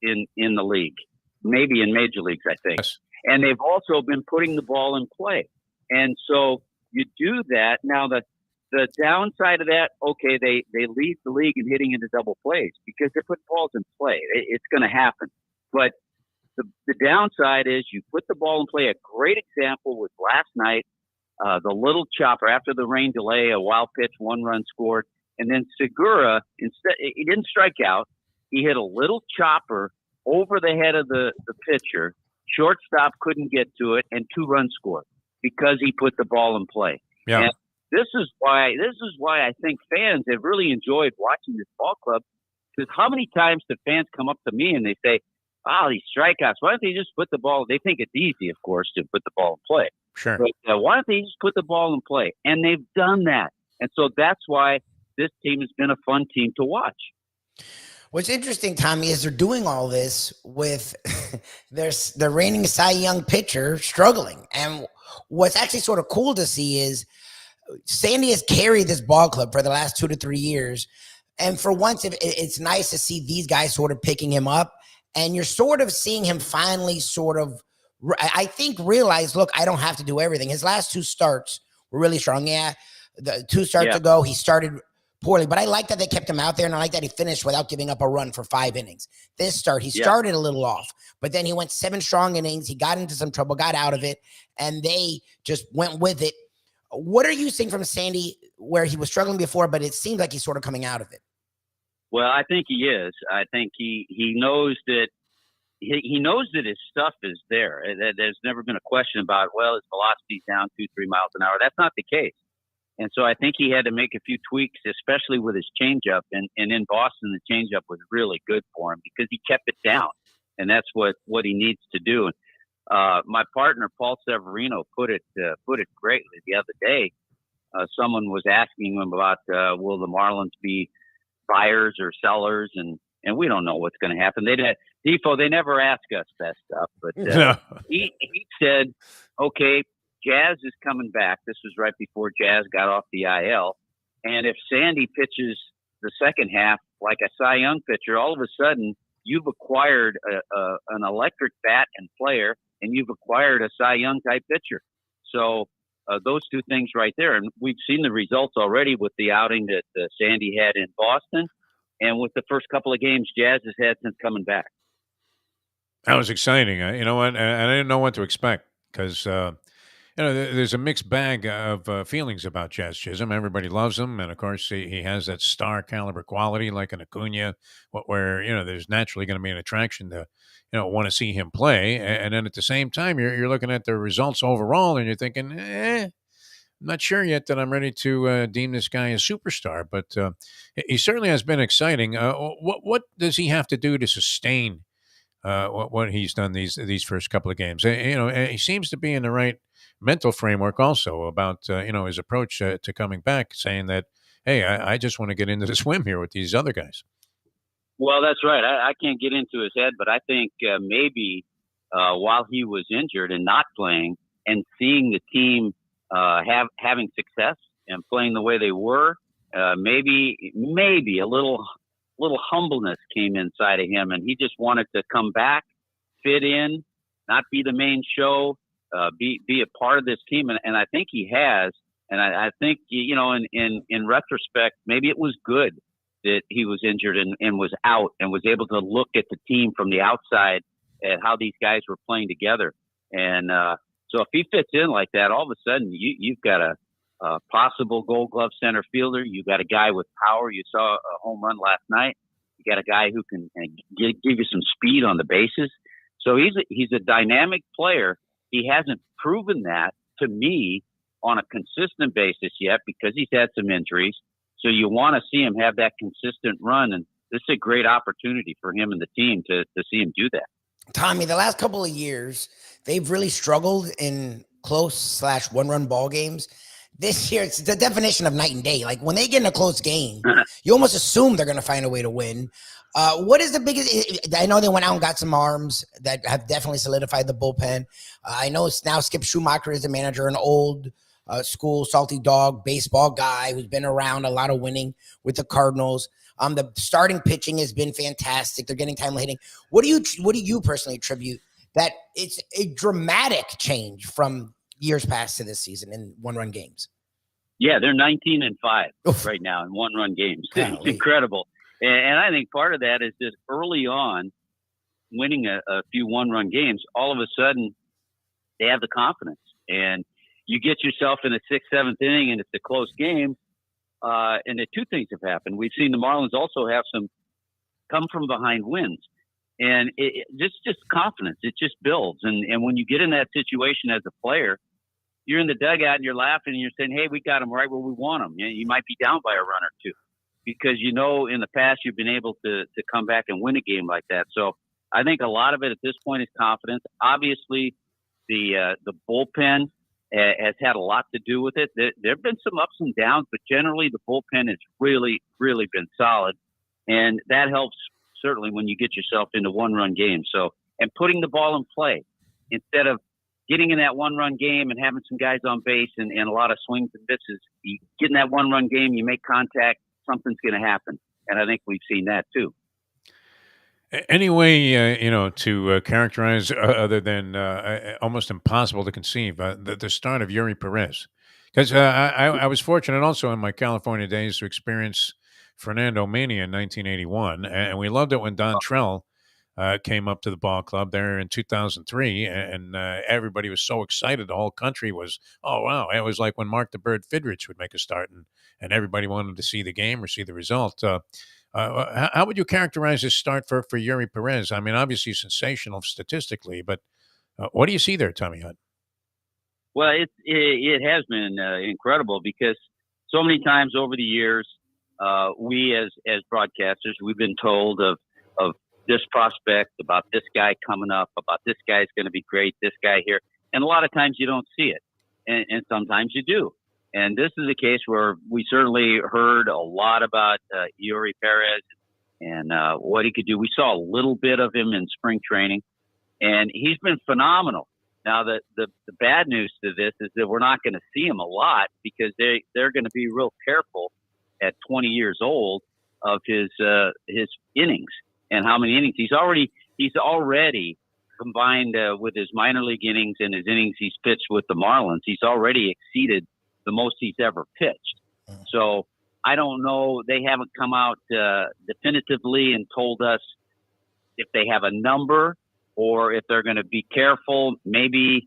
in the league, maybe in major leagues, I think. Yes. And they've also been putting the ball in play. And so you do that. Now, the downside of that, okay, they lead the league in hitting into double plays because they're putting balls in play. It's going to happen. But the downside is you put the ball in play. A great example was last night, the little chopper after the rain delay, a wild pitch, 1 run scored. And then Segura, instead, he didn't strike out. He hit a little chopper over the head of the pitcher. Shortstop couldn't get to it, and 2 runs scored because he put the ball in play. Yeah. And this is why I think fans have really enjoyed watching this ball club. Because how many times do fans come up to me and they say, "Oh, these strikeouts. Why don't they just put the ball?" They think it's easy, of course, to put the ball in play. Sure. But why don't they just put the ball in play? And they've done that. And so that's why this team has been a fun team to watch. What's interesting, Tommy, is they're doing all this with the reigning Cy Young pitcher struggling. And what's actually sort of cool to see is Sandy has carried this ball club for the last 2 to 3 years. And for once, it's nice to see these guys sort of picking him up. And you're sort of seeing him finally sort of, I think, realize, look, I don't have to do everything. His last 2 starts were really strong. Yeah, the 2 starts ago, he started poorly, but I like that they kept him out there, and I like that he finished without giving up a run for 5 innings. This start, he started a little off, but then he went 7 strong innings. He got into some trouble, got out of it, and they just went with it. What are you seeing from Sandy where he was struggling before, but it seems like he's sort of coming out of it? Well, I think he is. I think he knows that he knows that his stuff is there. There's never been a question about, well, his velocity's down 2-3 miles an hour. That's not the case. And so I think he had to make a few tweaks, especially with his changeup. And in Boston, the changeup was really good for him because he kept it down. And that's what he needs to do. My partner, Paul Severino, put it greatly the other day. Someone was asking him about, will the Marlins be buyers or sellers? And we don't know what's going to happen. Defo, they never ask us that stuff. But he said, okay, Jazz is coming back. This was right before Jazz got off the IL. And if Sandy pitches the second half like a Cy Young pitcher, all of a sudden you've acquired an electric bat and player, and you've acquired a Cy Young type pitcher. So those 2 things right there. And we've seen the results already with the outing that Sandy had in Boston and with the first couple of games Jazz has had since coming back. That was exciting. You know what? And I didn't know what to expect because there's a mixed bag of feelings about Jazz Chisholm. Everybody loves him, and of course, he has that star caliber quality, like an Acuna, where there's naturally going to be an attraction to want to see him play. And then at the same time, you're looking at the results overall, and you're thinking, I'm not sure yet that I'm ready to deem this guy a superstar. But he certainly has been exciting. What does he have to do to sustain what he's done these first couple of games? He seems to be in the right mental framework also about his approach to coming back, saying that, hey, I just want to get into the swim here with these other guys. Well, that's right. I can't get into his head, but I think maybe while he was injured and not playing and seeing the team having success and playing the way they were, maybe a little humbleness came inside of him, and he just wanted to come back, fit in, not be the main show, be a part of this team. And I think he has. And I think, in retrospect, maybe it was good that he was injured and was out and was able to look at the team from the outside at how these guys were playing together. And so if he fits in like that, all of a sudden you've got a possible Gold Glove center fielder. You've got a guy with power. You saw a home run last night. You got a guy who can give you some speed on the bases. So he's a dynamic player. He hasn't proven that to me on a consistent basis yet because he's had some injuries. So you want to see him have that consistent run, and this is a great opportunity for him and the team to see him do that. Tommy, the last couple of years, they've really struggled in close/one-run ball games. This year, it's the definition of night and day. Like when they get in a close game, you almost assume they're going to find a way to win. What is the biggest? I know they went out and got some arms that have definitely solidified the bullpen. I know now Skip Schumacher is the manager, an old school salty dog baseball guy who's been around a lot of winning with the Cardinals. The starting pitching has been fantastic. They're getting timely hitting. What do you personally attribute that it's a dramatic change from years past to this season in one-run games? Yeah, they're 19-5 right now in one-run games. It's incredible. And I think part of that is just early on winning a few one-run games, all of a sudden they have the confidence. And you get yourself in the 6th, 7th inning and it's a close game. And the two things have happened. We've seen the Marlins also have some come from behind wins. And just confidence. It just builds. And when you get in that situation as a player, you're in the dugout and you're laughing and you're saying, hey, we got them right where we want them. You might be down by a run or two because in the past you've been able to come back and win a game like that. So I think a lot of it at this point is confidence. Obviously, the bullpen has had a lot to do with it. There have been some ups and downs, but generally the bullpen has really, really been solid. And that helps certainly when you get yourself into one-run games. So, and putting the ball in play instead of getting in that one-run game and having some guys on base and a lot of swings and misses. You get in that one-run game, you make contact, something's going to happen. And I think we've seen that too. Any way, to characterize other than almost impossible to conceive the start of Yuri Perez? Because I was fortunate also in my California days to experience Fernando Mania in 1981, and we loved it when Don Trell came up to the ball club there in 2003, and everybody was so excited. The whole country was, oh, wow. It was like when Mark the Bird Fidrich would make a start, and everybody wanted to see the game or see the result. How would you characterize this start for Yuri Perez? I mean, obviously sensational statistically, but what do you see there, Tommy Hutton? Well, it has been incredible because so many times over the years, we as broadcasters, we've been told of this prospect, about this guy coming up, about this guy's going to be great, this guy here. And a lot of times you don't see it. And sometimes you do. And this is a case where we certainly heard a lot about Yuri Perez and what he could do. We saw a little bit of him in spring training, and he's been phenomenal. Now, the bad news to this is that we're not going to see him a lot because they're going to be real careful at 20 years old of his innings and how many innings. He's already combined with his minor league innings and his innings he's pitched with the Marlins. He's already exceeded the most he's ever pitched. So I don't know. They haven't come out definitively and told us if they have a number or if they're going to be careful. Maybe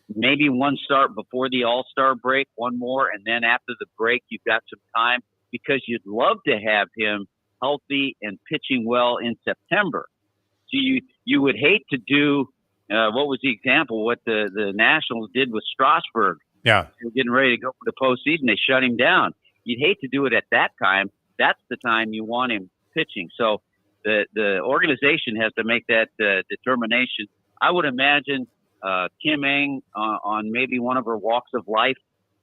one start before the All-Star break, one more, and then after the break, you've got some time because you'd love to have him healthy and pitching well in September. So you would hate to do what was the example? What the Nationals did with Strasburg. Yeah, they were getting ready to go for the postseason. They shut him down. You'd hate to do it at that time. That's the time you want him pitching. So the organization has to make that determination. I would imagine Kim Ng on maybe one of her walks of life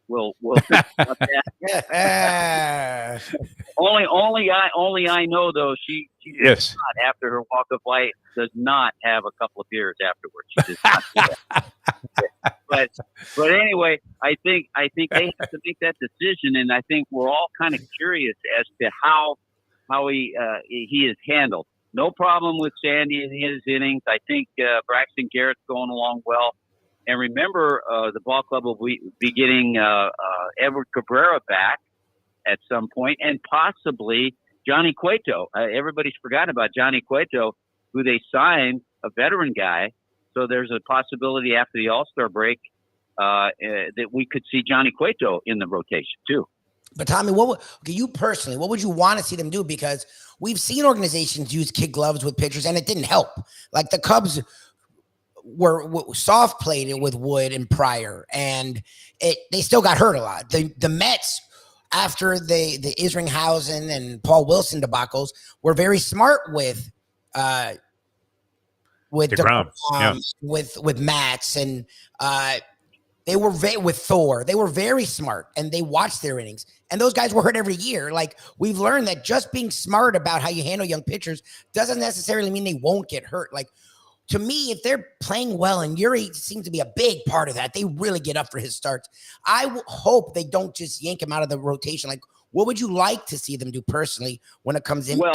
will think about that. Only I know though she yes. does not, after her walk of life, does not have a couple of beers afterwards. She does not do that. But anyway, I think they have to make that decision, and I think we're all kind of curious as to how he is handled. No problem with Sandy in his innings. I think Braxton Garrett's going along well. And remember, the ball club will be getting Edward Cabrera back at some point, and possibly Johnny Cueto. Everybody's forgotten about Johnny Cueto, who they signed, a veteran guy. So there's a possibility after the All-Star break that we could see Johnny Cueto in the rotation too. But Tommy, you personally, what would you want to see them do? Because we've seen organizations use kid gloves with pitchers, and it didn't help. Like the Cubs were soft played it with Wood and Pryor, and they still got hurt a lot. The Mets, after the Isringhausen and Paul Wilson debacles, were very smart with with Mats, and they were with Thor. They were very smart, and they watched their innings. And those guys were hurt every year. Like, we've learned that just being smart about how you handle young pitchers doesn't necessarily mean they won't get hurt. Like, to me, if they're playing well, and Yuri seems to be a big part of that, they really get up for his starts. I hope they don't just yank him out of the rotation. Like, what would you like to see them do personally when it comes in? Well,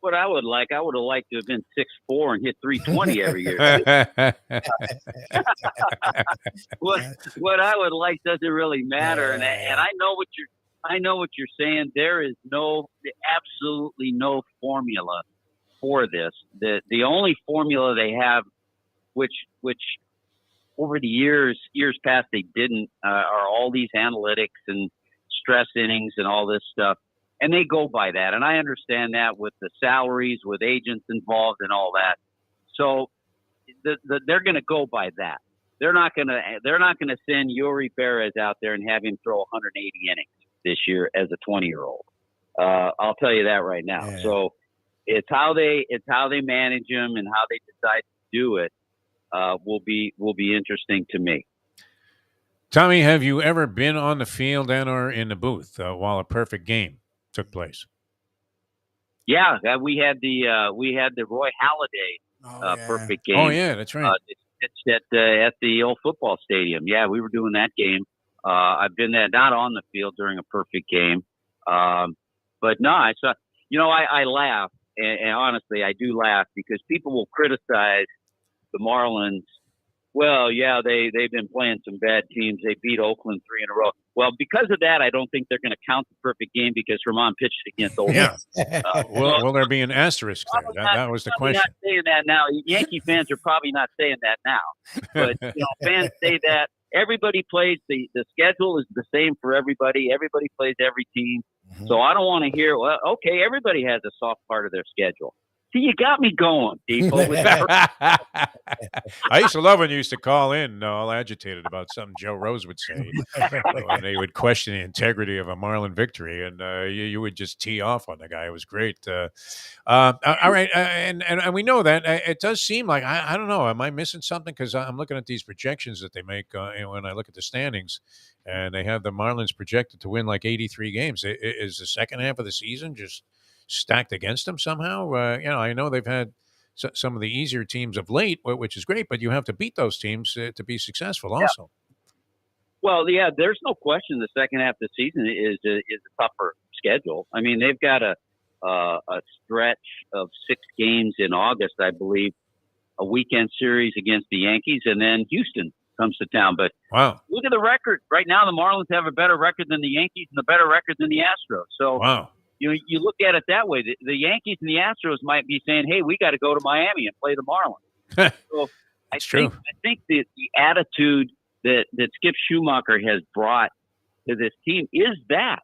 what I would have liked to have been 6'4" and hit 320 every year. what I would like doesn't really matter, and I know what you're saying. There is absolutely no formula for this. The only formula they have, which over the years past they didn't, are all these analytics and stress innings and all this stuff. And they go by that. And I understand that with the salaries, with agents involved and all that. So they're going to go by that. They're not going to send Yuri Perez out there and have him throw 180 innings this year as a 20-year-old. I'll tell you that right now. Yeah. So it's how they manage him and how they decide to do it will be interesting to me. Tommy, have you ever been on the field and or in the booth while a perfect game took place? Yeah, we had the Roy Halladay perfect game. Oh yeah, that's right. It's at the old football stadium. Yeah, we were doing that game. I've been there, not on the field during a perfect game, but no, I saw. I laugh, and honestly, I do laugh because people will criticize the Marlins. Well, yeah, they've been playing some bad teams. They beat Oakland 3 in a row. Well, because of that, I don't think they're going to count the perfect game because Ramon pitched against Oakland. Yeah. Will there be an asterisk there? That was the question. Not saying that now. Yankee fans are probably not saying that now. But fans say that. Everybody plays. The schedule is the same for everybody. Everybody plays every team. Mm-hmm. So I don't want to hear, well, okay, everybody has a soft part of their schedule. See, you got me going, Defo. I used to love when you used to call in all agitated about something Joe Rose would say. And they would question the integrity of a Marlin victory, and you would just tee off on the guy. It was great. All right, and we know that. It does seem like, I don't know, am I missing something? Because I'm looking at these projections that they make when I look at the standings, and they have the Marlins projected to win like 83 games. Is the second half of the season just stacked against them somehow? I know they've had some of the easier teams of late, which is great, but you have to beat those teams to be successful also. Well, yeah, there's no question the second half of the season is a tougher schedule. I mean, they've got a stretch of 6 games in August, I believe, a weekend series against the Yankees, and then Houston comes to town. But wow, look at the record. Right now, the Marlins have a better record than the Yankees and a better record than the Astros. So wow. You look at it that way. The Yankees and the Astros might be saying, "Hey, we got to go to Miami and play the Marlins." So I think the attitude that Skip Schumacher has brought to this team is that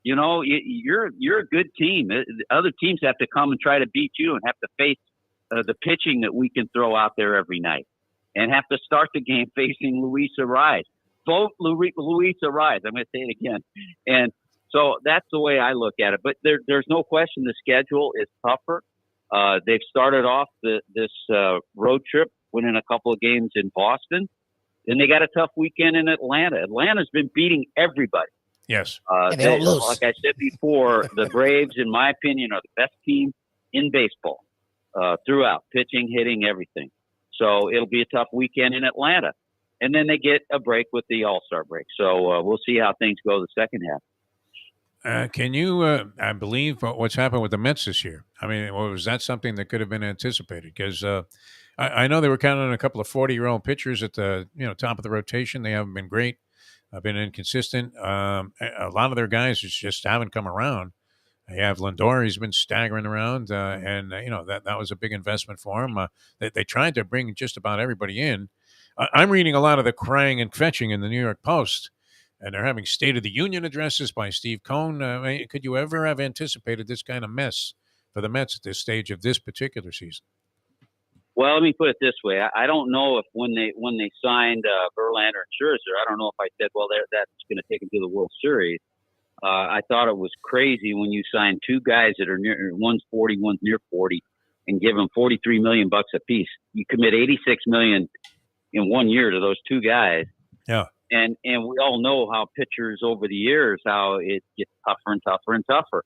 you're a good team. Other teams have to come and try to beat you and have to face the pitching that we can throw out there every night, and have to start the game facing Luis Arraez. Both Luis Arraez. I'm going to say it again, and. So that's the way I look at it. But there's no question the schedule is tougher. They've started off this road trip winning a couple of games in Boston. Then they got a tough weekend in Atlanta. Atlanta's been beating everybody. Yes. They don't lose. Like I said before, the Braves, in my opinion, are the best team in baseball throughout, pitching, hitting, everything. So it'll be a tough weekend in Atlanta. And then they get a break with the All-Star break. So we'll see how things go the second half. Can you, I believe, what's happened with the Mets this year? I mean, was that something that could have been anticipated? Because I know they were counting on a couple of 40-year-old pitchers at the top of the rotation. They haven't been great. Been inconsistent. A lot of their guys just haven't come around. You have Lindor; he's been staggering around, and that was a big investment for him. They tried to bring just about everybody in. I'm reading a lot of the crying and fetching in the New York Post. and they're having State of the Union addresses by Steve Cohn. Could you ever have anticipated this kind of mess for the Mets at this stage of this particular season? Well, let me put it this way. I don't know if when they signed Verlander and Scherzer, I don't know if I said, well, that's going to take them to the World Series. I thought it was crazy when you sign two guys that are one's 40, one's near 40, and give them $43 million a piece. You commit $86 million in 1 year to those two guys. Yeah. And we all know how pitchers over the years, how it gets tougher and tougher and tougher.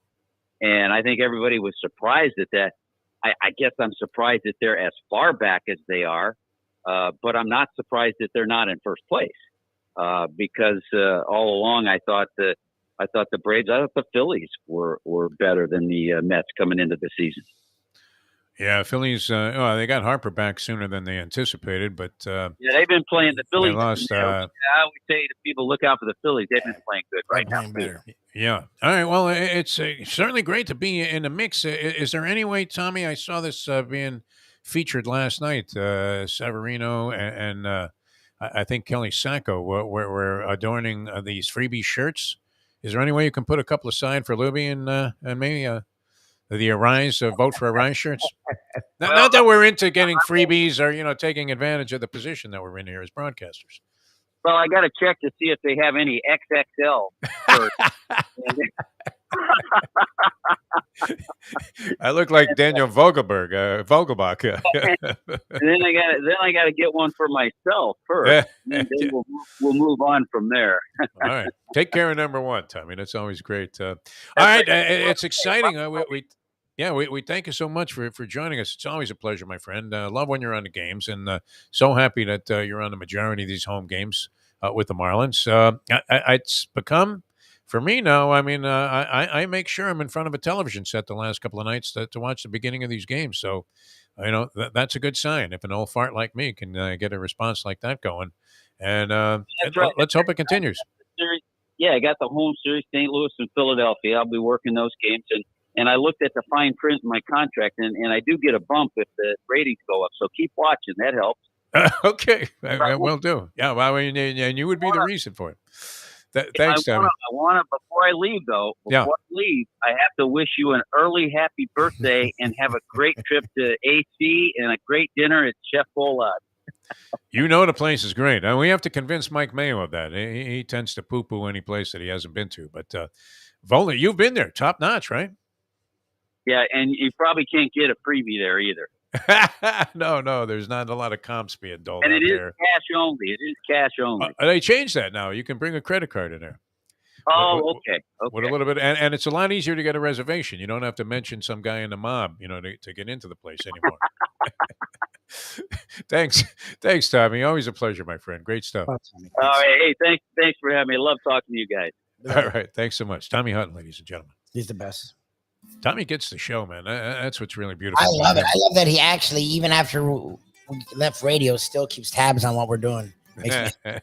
And I think everybody was surprised at that. I guess I'm surprised that they're as far back as they are, but I'm not surprised that they're not in first place because all along I thought the Braves, I thought the Phillies were better than the Mets coming into the season. Yeah, Phillies. They got Harper back sooner than they anticipated, but yeah, they've been playing the Phillies. They lost. I would say to people, look out for the Phillies. They've been playing good right now. Better. Yeah. All right. Well, it's certainly great to be in the mix. Is there any way, Tommy? I saw this being featured last night. Severino and I think Kelly Sacco were adorning these freebie shirts. Is there any way you can put a couple aside for Lubie and maybe the Arise Vote for Arise shirts? Not that we're into getting freebies or taking advantage of the position that we're in here as broadcasters. Well, I got to check to see if they have any XXL shirts. I look like Daniel Vogelbach. And then I got to get one for myself first. And then we'll move on from there. All right, take care of number one, Tommy. That's always great. All right, it's exciting. We thank you so much for joining us. It's always a pleasure, my friend. Love when you're on the games, and so happy that you're on the majority of these home games with the Marlins. It's become, for me now, I mean, I make sure I'm in front of a television set the last couple of nights to watch the beginning of these games. So, that's a good sign. If an old fart like me can get a response like that going. And right. Let's hope it continues. Yeah, I got the home series, St. Louis and Philadelphia. I'll be working those games. And I looked at the fine print in my contract, and I do get a bump if the ratings go up. So keep watching. That helps. Okay. I will do. Yeah, well, and you would be the reason for it. Thanks, Tommy. I want to, before I leave, I have to wish you an early happy birthday and have a great trip to AC and a great dinner at Chef Bolad. The place is great. We have to convince Mike Mayo of that. He tends to poo-poo any place that he hasn't been to. But, Vola, you've been there. Top notch, right? Yeah, and you probably can't get a freebie there either. No, there's not a lot of comps being doled and out there. And it is cash only. They changed that now. You can bring a credit card in there. Oh, okay. With a little bit, and it's a lot easier to get a reservation. You don't have to mention some guy in the mob, to get into the place anymore. Thanks, Tommy. Always a pleasure, my friend. Great stuff. All right, hey, thanks for having me. I love talking to you guys. All right, thanks so much, Tommy Hutton, ladies and gentlemen. He's the best. Tommy gets the show, man. That's what's really beautiful. I love it. I love that he actually, even after we left radio, still keeps tabs on what we're doing. The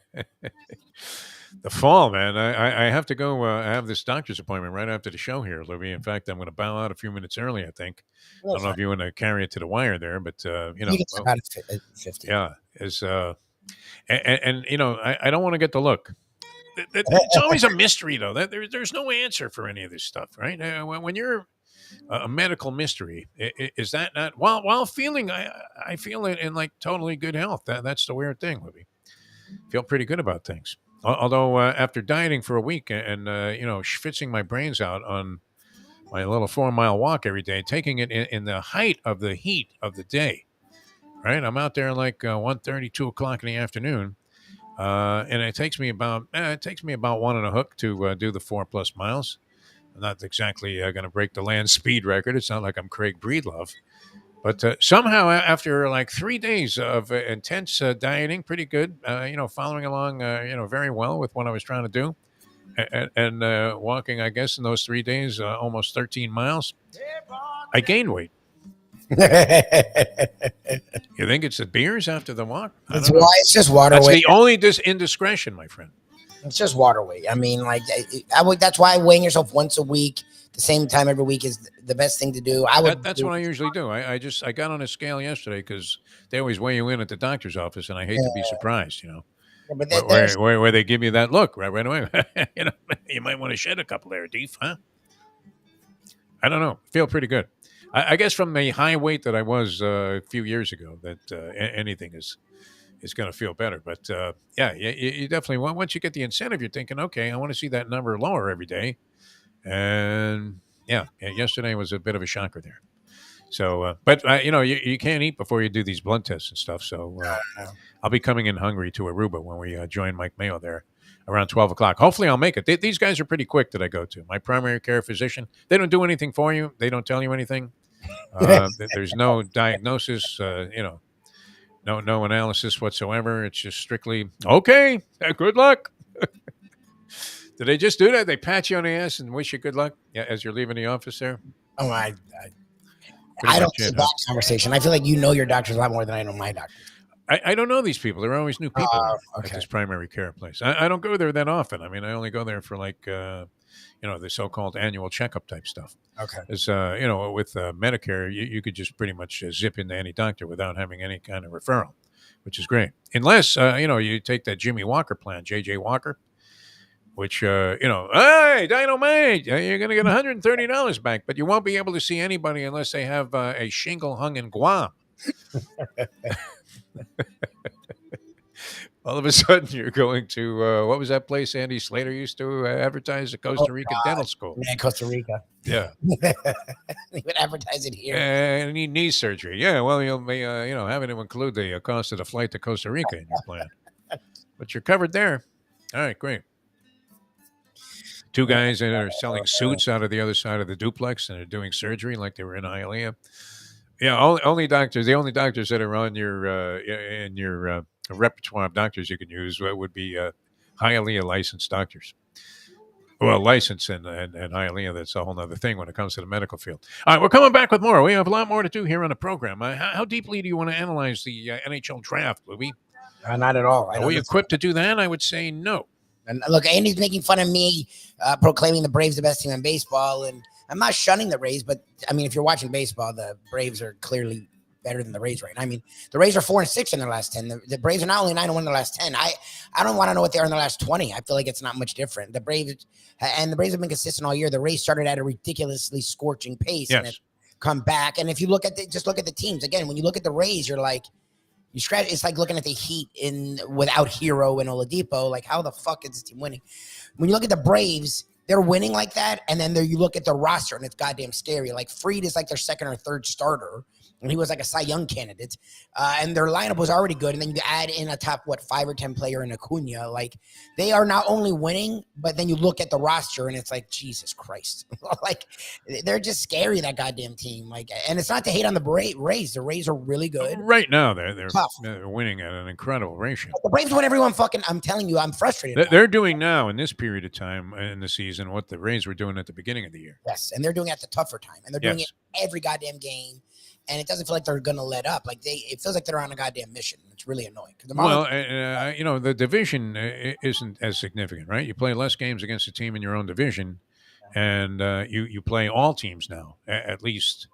fall, man. I have to go. I have this doctor's appointment right after the show here, Lubie. In fact, I'm going to bow out a few minutes early, I think. I don't know if you want to carry it to the wire there, but, about 50. Yeah. I don't want to get the look. It's always a mystery, though. There's no answer for any of this stuff, right? When you're a medical mystery, is that not while feeling? I feel it in like totally good health. That's the weird thing, Libby. Feel pretty good about things. Although after dieting for a week and schwitzing my brains out on my little 4-mile walk every day, taking it in the height of the heat of the day, right? I'm out there like 1:30, 2 o'clock in the afternoon. And it takes me about one and a hook to do the 4+ miles. I'm not exactly going to break the land speed record. It's not like I'm Craig Breedlove, but somehow after like 3 days of intense dieting, pretty good, following along, very well with what I was trying to do, and walking, I guess, in those 3 days, almost 13 miles, I gained weight. You think it's the beers after the walk? It's just water weight. That's the only indiscretion, my friend. It's just water weight. I mean, like, that's why weighing yourself once a week, the same time every week, is the best thing to do. That's what I usually do. I got on a scale yesterday because they always weigh you in at the doctor's office, and I hate to be surprised, Yeah, but where they give you that look right away. You might want to shed a couple there, Def, huh? I don't know. Feel pretty good. I guess from the high weight that I was a few years ago, that anything is going to feel better. But yeah, you definitely once you get the incentive, you're thinking, okay, I want to see that number lower every day. And yeah, yesterday was a bit of a shocker there. So, but you can't eat before you do these blood tests and stuff. So I'll be coming in hungry to Aruba when we join Mike Mayo there around 12 o'clock. Hopefully I'll make it. These guys are pretty quick that I go to. My primary care physician, they don't do anything for you. They don't tell you anything. There's no diagnosis, no analysis whatsoever. It's just strictly, okay, good luck. Did they just do that? They pat you on the ass and wish you good luck as you're leaving the office there? Oh, I don't see that conversation. I feel like you know your doctors a lot more than I know my doctors. I don't know these people. They're always new people okay. at this primary care place. I don't go there that often. I mean, I only go there for like, the so-called annual checkup type stuff. Okay. Because, with Medicare, you could just pretty much zip into any doctor without having any kind of referral, which is great. Unless, you take that Jimmy Walker plan, J.J. Walker, which, hey, Dynamite, you're going to get $130 back, but you won't be able to see anybody unless they have a shingle hung in Guam. All of a sudden, you're going to, what was that place Andy Slater used to advertise? The Costa Rica Dental School. Yeah, Costa Rica. Yeah. He would advertise it here. And need knee surgery. Yeah, well, you'll be, having to include the cost of the flight to Costa Rica in your plan. But you're covered there. All right, great. Two guys that are selling suits out of the other side of the duplex and are doing surgery like they were in Hialeah. Yeah, the only doctors that are on your in your repertoire of doctors you can use would be Hialeah licensed doctors. Well, license and Hialeah, that's a whole other thing when it comes to the medical field. All right, we're coming back with more. We have a lot more to do here on the program. How deeply do you want to analyze the NHL draft, Lubie? Not at all. Are we equipped to do that? I would say no. And look, Andy's making fun of me proclaiming the Braves the best team in baseball, and I'm not shunning the Rays, but I mean, if you're watching baseball, the Braves are clearly better than the Rays right now. I mean, the Rays are 4-6 in their last 10. The Braves are not only 9-1 in the last 10. I don't want to know what they are in the last 20. I feel like it's not much different. The Braves have been consistent all year. The Rays started at a ridiculously scorching pace and have come back. And if you look at just look at the teams again, when you look at the Rays, you're like, you scratch. It's like looking at the Heat without Hero and Oladipo. Like, how the fuck is this team winning? When you look at the Braves, they're winning like that, and then you look at the roster, and it's goddamn scary. Like, Fried is like their second or third starter, and he was like a Cy Young candidate. And their lineup was already good, and then you add in a top, 5 or 10 player in Acuna. Like, they are not only winning, but then you look at the roster, and it's like, Jesus Christ. Like, they're just scary, that goddamn team. Like, and it's not to hate on the Rays. The Rays are really good. Right now, they're winning at an incredible ratio. The Braves win everyone fucking, I'm telling you, I'm frustrated. They're doing now, in this period of time in the season, what the Rays were doing at the beginning of the year. Yes, and they're doing it at the tougher time, and they're doing it every goddamn game, and it doesn't feel like they're going to let up. Like, it feels like they're on a goddamn mission. It's really annoying. The division isn't as significant, right? You play less games against a team in your own division, and you play all teams now, at least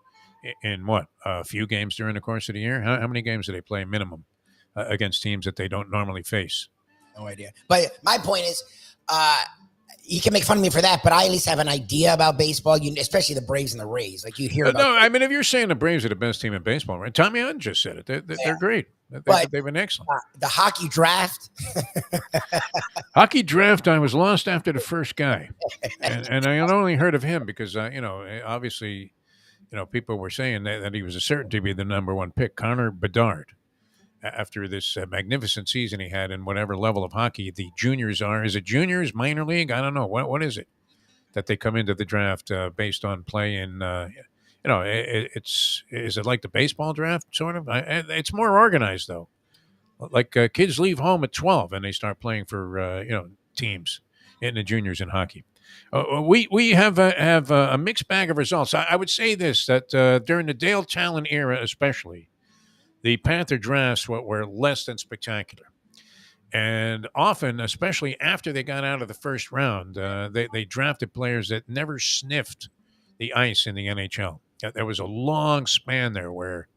in a few games during the course of the year. How many games do they play minimum against teams that they don't normally face? No idea. But my point is, you can make fun of me for that, but I at least have an idea about baseball, especially the Braves and the Rays. Like, you hear about. No, I mean, if you're saying the Braves are the best team in baseball, right? Tommy Hutton just said it. They're great. They've been excellent. The hockey draft. Hockey draft, I was lost after the first guy. And I only heard of him because, obviously, people were saying that he was a certain to be the number one pick, Connor Bedard. After this magnificent season he had in whatever level of hockey the juniors are. Is it juniors, minor league? I don't know. What is it that they come into the draft based on play in, is it like the baseball draft, sort of? It's more organized, though. Like kids leave home at 12 and they start playing for, teams in the juniors in hockey. We have a mixed bag of results. I would say this, that during the Dale Talon era especially, the Panther drafts were less than spectacular. And often, especially after they got out of the first round, they drafted players that never sniffed the ice in the NHL. There was a long span there where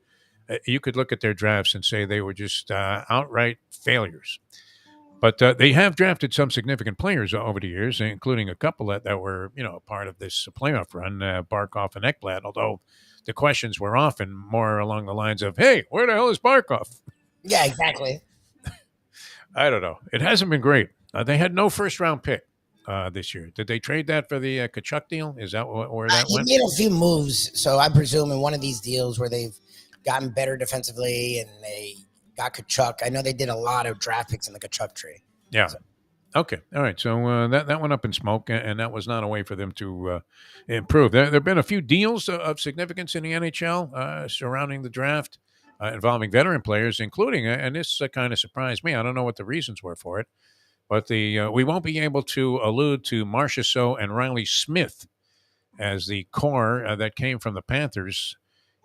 you could look at their drafts and say they were just outright failures. But they have drafted some significant players over the years, including a couple that were, part of this playoff run, Barkov and Ekblad, although the questions were often more along the lines of, hey, where the hell is Barkov? Yeah, exactly. I don't know. It hasn't been great. They had no first-round pick this year. Did they trade that for the Kachuk deal? Is that where that went? He made a few moves, so I presume in one of these deals where they've gotten better defensively and they got Kachuk. I know they did a lot of draft picks in the Kachuk trade. Yeah. So. Okay. All right. So that went up in smoke, and that was not a way for them to improve. There have been a few deals of significance in the NHL surrounding the draft involving veteran players, including, and this kind of surprised me. I don't know what the reasons were for it, but we won't be able to allude to Marchessault and Riley Smith as the core that came from the Panthers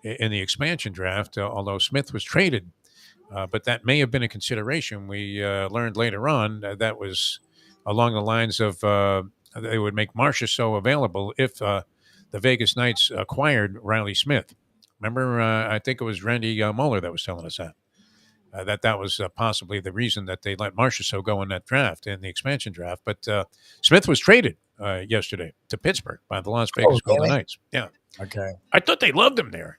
in the expansion draft, although Smith was traded. But that may have been a consideration. We learned later on that was along the lines of they would make Marchessault available if the Vegas Knights acquired Riley Smith. Remember, I think it was Randy Moeller that was telling us that was possibly the reason that they let Marchessault go in that draft, in the expansion draft. But Smith was traded yesterday to Pittsburgh by the Las Vegas Golden Knights. Yeah. Okay. I thought they loved him there.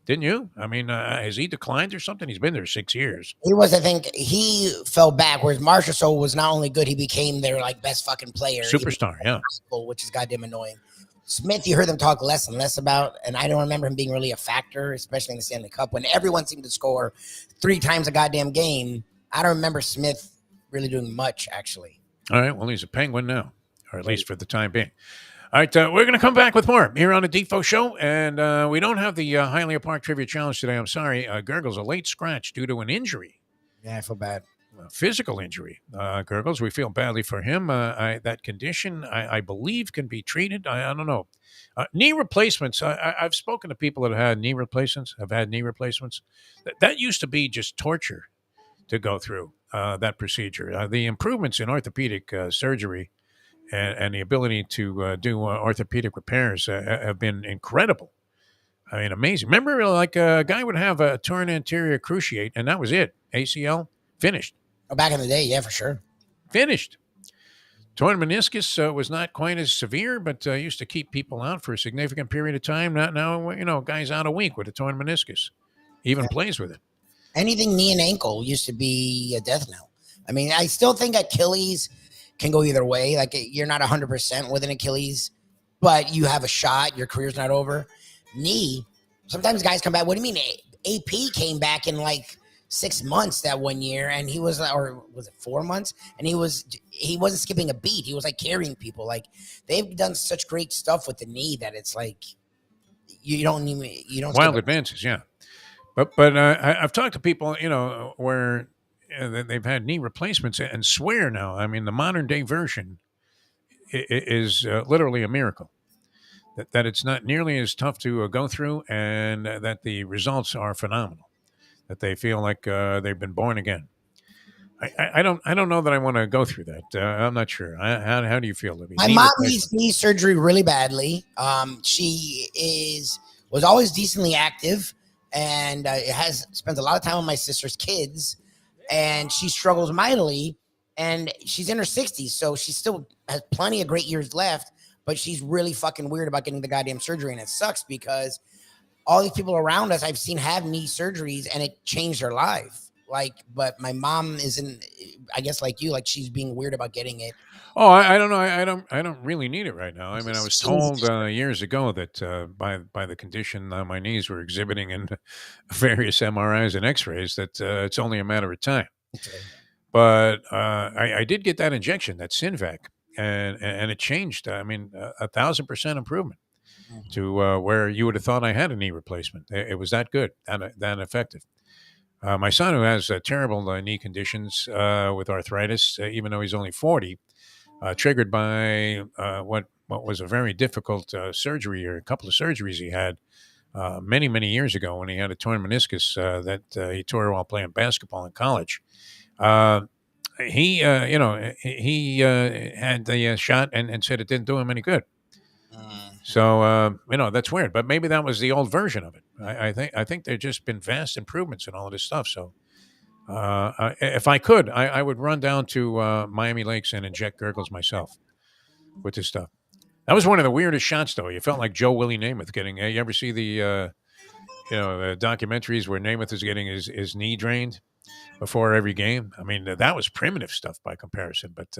Didn't you? I mean, has he declined or something? He's been there 6 years. I think he fell back, whereas Marchessault was not only good, he became their best fucking player. Superstar, yeah. Which is goddamn annoying. Smith, you heard them talk less and less about, and I don't remember him being really a factor, especially in the Stanley Cup, when everyone seemed to score 3 times a goddamn game. I don't remember Smith really doing much, actually. All right, well, he's a Penguin now, or at least for the time being. All right, we're going to come back with more here on the Defo Show, and we don't have the Hialeah Park Trivia Challenge today. I'm sorry. Gurgle's a late scratch due to an injury. Yeah, I feel bad. Physical injury. Gurgles, we feel badly for him. That condition, I believe, can be treated. I don't know. Knee replacements. I've spoken to people that have had knee replacements. That used to be just torture to go through that procedure. The improvements in orthopedic surgery and the ability to do orthopedic repairs have been incredible. I mean, amazing. Remember, a guy would have a torn anterior cruciate, and that was it. ACL, finished. Oh, back in the day, yeah, for sure. Finished. Torn meniscus was not quite as severe, but used to keep people out for a significant period of time. Now, guy's out a week with a torn meniscus. Even plays with it. Anything knee and ankle used to be a death knell. I mean, I still think Achilles can go either way. You're not 100% with an Achilles, but you have a shot. Your career's not over. Knee, sometimes guys come back. What do you mean? AP came back in 6 months that one year, and he was, or was it 4 months? And he wasn't skipping a beat. He was carrying people. They've done such great stuff with the knee that it's you don't wild advances, yeah. But I've talked to people, where they've had knee replacements and swear now. I mean, the modern day version is literally a miracle. That it's not nearly as tough to go through, and that the results are phenomenal. That they feel like they've been born again. I don't know that I want to go through that. I'm not sure. How do you feel, Libby? My mom needs knee surgery really badly. She was always decently active, and spends a lot of time with my sister's kids, and she struggles mightily. And she's in her 60s, so she still has plenty of great years left. But she's really fucking weird about getting the goddamn surgery, and it sucks because all these people around us I've seen have knee surgeries, and it changed their life. But my mom isn't, I guess, like you, she's being weird about getting it. Oh, I don't know. I don't really need it right now. I mean, I was told years ago that by the condition my knees were exhibiting in various MRIs and X-rays, that it's only a matter of time. Okay. But I did get that injection, that Synvac, and it changed. I mean, 1,000% improvement to where you would have thought I had a knee replacement. It was that good, that effective. My son, who has terrible knee conditions with arthritis, even though he's only 40, triggered by what was a very difficult surgery, or a couple of surgeries he had many, many years ago when he had a torn meniscus that he tore while playing basketball in college. He had the shot and said it didn't do him any good. So, that's weird, but maybe that was the old version of it. I think there've just been vast improvements in all of this stuff. So If I could, I would run down to Miami Lakes and inject gurgles myself with this stuff. That was one of the weirdest shots, though. You felt like Joe Willie Namath getting. You ever see the the documentaries where Namath is getting his knee drained before every game? I mean, that was primitive stuff by comparison, but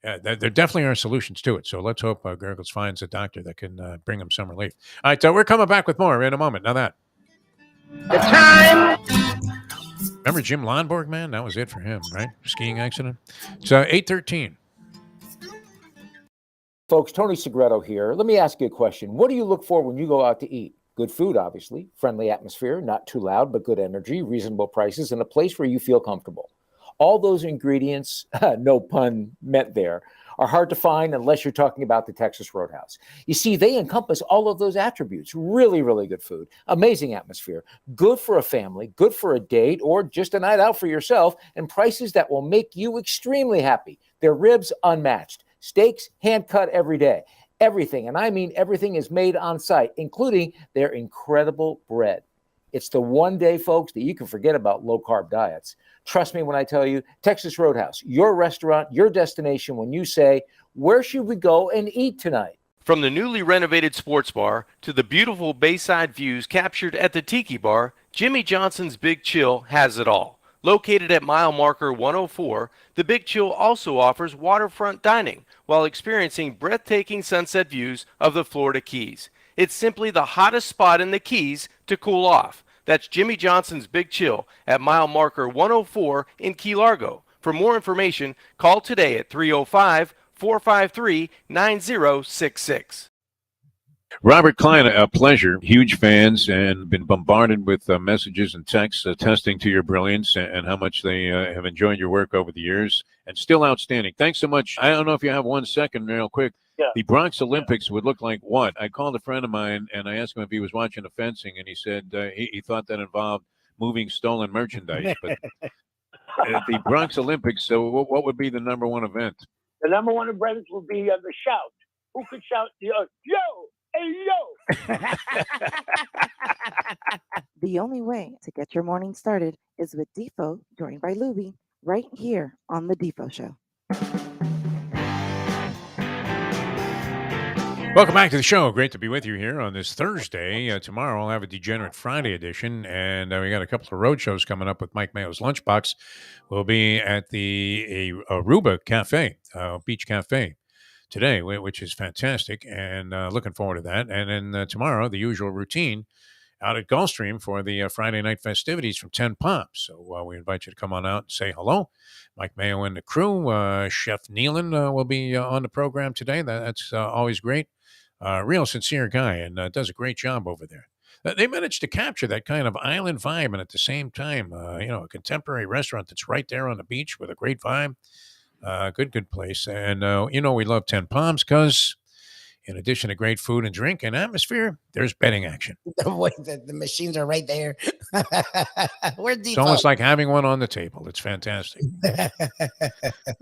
yeah, there definitely are solutions to it. So let's hope Gurgles finds a doctor that can bring him some relief. All right, we're coming back with more in a moment. Now that. The time. Remember Jim Lonborg, man? That was it for him, right? Skiing accident. It's 8:13. Folks, Tony Segreto here. Let me ask you a question. What do you look for when you go out to eat? Good food, obviously, friendly atmosphere, not too loud, but good energy, reasonable prices, and a place where you feel comfortable. All those ingredients, no pun meant there, are hard to find unless you're talking about the Texas Roadhouse. You see, they encompass all of those attributes. Really, really good food, amazing atmosphere, good for a family, good for a date, or just a night out for yourself, and prices that will make you extremely happy. Their ribs unmatched, steaks hand cut every day. Everything, and I mean everything, is made on site, including their incredible bread. It's the one day, folks, that you can forget about low-carb diets. Trust me when I tell you, Texas Roadhouse, your restaurant, your destination when you say, where should we go and eat tonight? From the newly renovated sports bar to the beautiful bayside views captured at the Tiki Bar, Jimmy Johnson's Big Chill has it all. Located at mile marker 104, the Big Chill also offers waterfront dining while experiencing breathtaking sunset views of the Florida Keys. It's simply the hottest spot in the Keys to cool off. That's Jimmy Johnson's Big Chill at mile marker 104 in Key Largo. For more information, call today at 305-453-9066. Robert Klein, a pleasure. Huge fans and been bombarded with messages and texts attesting to your brilliance and how much they have enjoyed your work over the years, and still outstanding. Thanks so much. I don't know if you have 1 second real quick. Yeah. The Bronx Olympics would look like what? I called a friend of mine and I asked him if he was watching the fencing, and he said he thought that involved moving stolen merchandise. But the Bronx Olympics, so what would be the number one event? The number one event would be the shout. Who could shout the yo? Hey, yo! The only way to get your morning started is with Defo, joined by Lubie, right here on the Defo Show. Welcome back to the show. Great to be with you here on this Thursday. Tomorrow I'll have a Degenerate Friday edition, and we got a couple of road shows coming up with Mike Mayo's Lunchbox. We'll be at the Aruba Cafe, Beach Cafe, today, which is fantastic, and looking forward to that. And then tomorrow, the usual routine out at Gulfstream for the Friday night festivities from 10 Pops. So we invite you to come on out and say hello. Mike Mayo and the crew. Chef Nealon will be on the program today. That's always great. Real sincere guy, and does a great job over there. They managed to capture that kind of island vibe, and at the same time, a contemporary restaurant that's right there on the beach with a great vibe. Good place. And, we love 10 Palms because in addition to great food and drink and atmosphere, there's betting action. The machines are right there. Where's It's almost like having one on the table. It's fantastic. I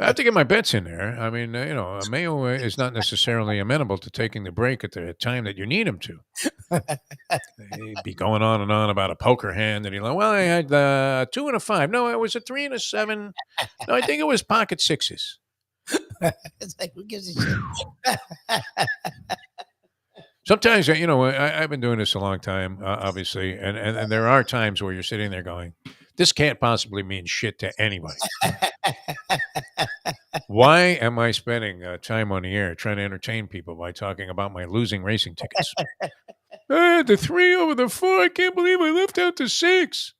have to get my bets in there. I mean, Mayo is not necessarily amenable to taking the break at the time that you need him to. He'd be going on and on about a poker hand, and he'd like, well, I had 2 and a 5. No, it was a 3 and a 7. No, I think it was pocket 6s. It's like, who gives a shit? Sometimes, I've been doing this a long time, obviously, and there are times where you're sitting there going, this can't possibly mean shit to anybody. Why am I spending time on the air trying to entertain people by talking about my losing racing tickets? The 3 over the 4, I can't believe I left out the 6.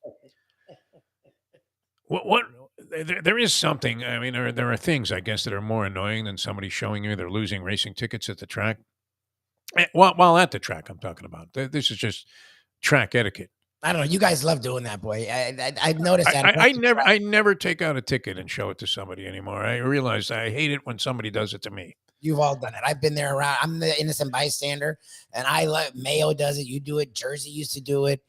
What? There is something. I mean, there are things, I guess, that are more annoying than somebody showing you they're losing racing tickets at the track. While at the track, I'm talking about. This is just track etiquette. I don't know. You guys love doing that, boy. I've noticed that. I never take out a ticket and show it to somebody anymore. I realize I hate it when somebody does it to me. You've all done it. I've been there around. I'm the innocent bystander, and Mayo does it. You do it. Jersey used to do it.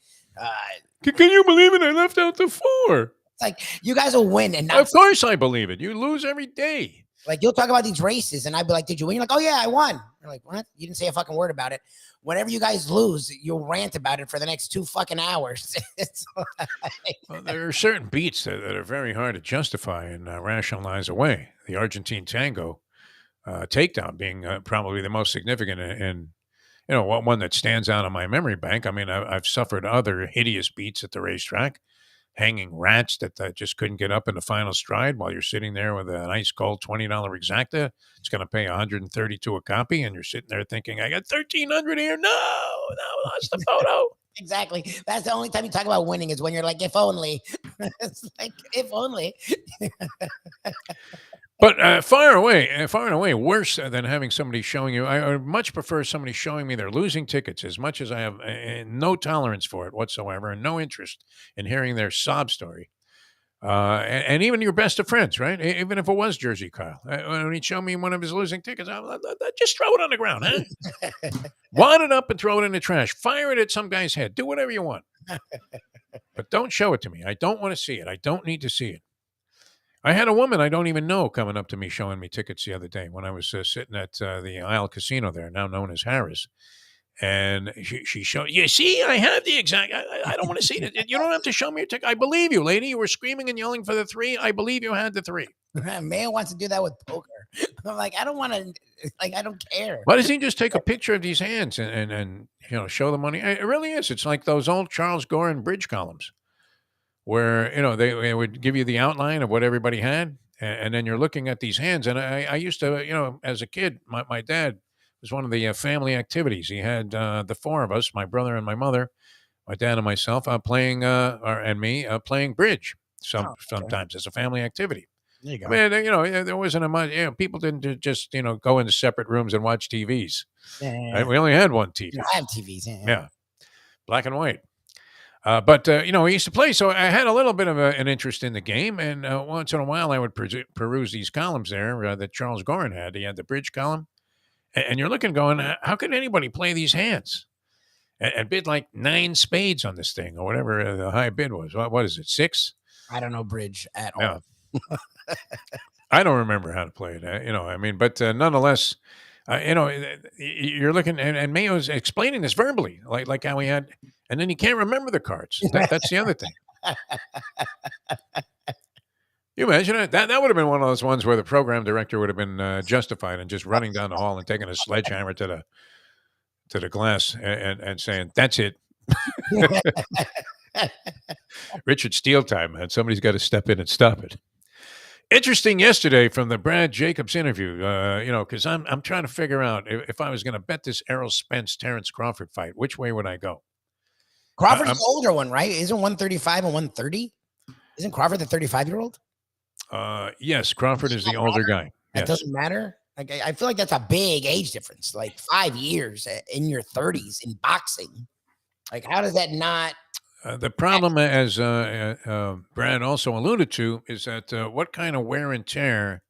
Can you believe it? I left out the 4. It's like you guys will win, and of course I believe it. You lose every day. Like, you'll talk about these races, and I'd be like, "Did you win?" You're like, "Oh yeah, I won." You're like, "What? You didn't say a fucking word about it." Whenever you guys lose, you'll rant about it for the next 2 fucking hours. Well, there are certain beats that are very hard to justify and rationalize away. The Argentine tango takedown being probably the most significant, and one that stands out on my memory bank. I mean, I've suffered other hideous beats at the racetrack, hanging rats that just couldn't get up in the final stride while you're sitting there with an ice cold $20 exacta. It's going to pay 132 a copy, and you're sitting there thinking, I got 1,300 here. No, that's the photo. Exactly. That's the only time you talk about winning is when you're like, if only. It's like, if only. But far and away, worse than having somebody showing you. I would much prefer somebody showing me they're losing tickets, as much as I have no tolerance for it whatsoever and no interest in hearing their sob story. And even your best of friends, right? Even if it was Jersey Kyle, when he'd show me one of his losing tickets, I'm like, just throw it on the ground, huh? Wad it up and throw it in the trash. Fire it at some guy's head. Do whatever you want. But don't show it to me. I don't want to see it. I don't need to see it. I had a woman I don't even know coming up to me showing me tickets the other day when I was sitting at the Isle Casino there, now known as Harris. And she showed, you see, I have the exact, I don't want to see it. You don't have to show me your ticket. I believe you, lady. You were screaming and yelling for the 3. I believe you had the 3. Man wants to do that with poker. I'm like, I don't want to, like, I don't care. Why doesn't he just take a picture of these hands and show the money? It really is. It's like those old Charles Gorin bridge columns, where they would give you the outline of what everybody had, and then you're looking at these hands. And I used to, as a kid, my dad was one of the family activities. He had the 4 of us, my brother and my mother, my dad and myself, playing bridge sometimes as a family activity. There you go. I mean, there wasn't a much. People didn't just go into separate rooms and watch TVs. Yeah. Right? We only had one TV. I have TVs. Yeah, black and white. But we used to play, so I had a little bit of an interest in the game, and once in a while I would peruse these columns there that Charles Gorin had. He had the bridge column, and you're looking, going, how could anybody play these hands and bid like 9 spades on this thing or whatever the high bid was? What is it, 6? I don't know bridge at Yeah. all. I don't remember how to play it. But nonetheless, you're looking, and Mayo's explaining this verbally, like how he had, and then he can't remember the cards. That's the other thing. You imagine it? That would have been one of those ones where the program director would have been justified in just running down the hall and taking a sledgehammer to the glass and saying, "That's it." Richard Steele time, man. Somebody's got to step in and stop it. Interesting yesterday from the Brad Jacobs interview, because I'm trying to figure out if I was going to bet this Errol Spence Terrence Crawford fight, which way would I go? Crawford's the older one, right? Isn't 135 and 130? Isn't Crawford the 35-year-old? Yes, Crawford is the older guy. That doesn't matter. Like, I feel like that's a big age difference, like 5 years in your 30s in boxing. Like, how does that not? The problem, as Brad also alluded to, is that what kind of wear and tear.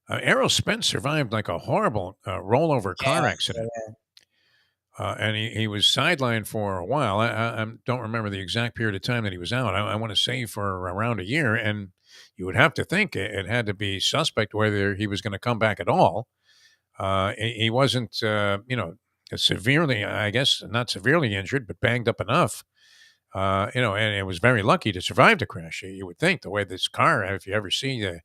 Errol Spence survived like a horrible rollover car accident. And he was sidelined for a while. I don't remember the exact period of time that he was out. I want to say for around a year. And you would have to think it had to be suspect whether he was going to come back at all. He wasn't, severely, I guess, not severely injured, but banged up enough. And it was very lucky to survive the crash. You would think the way this car, if you ever see the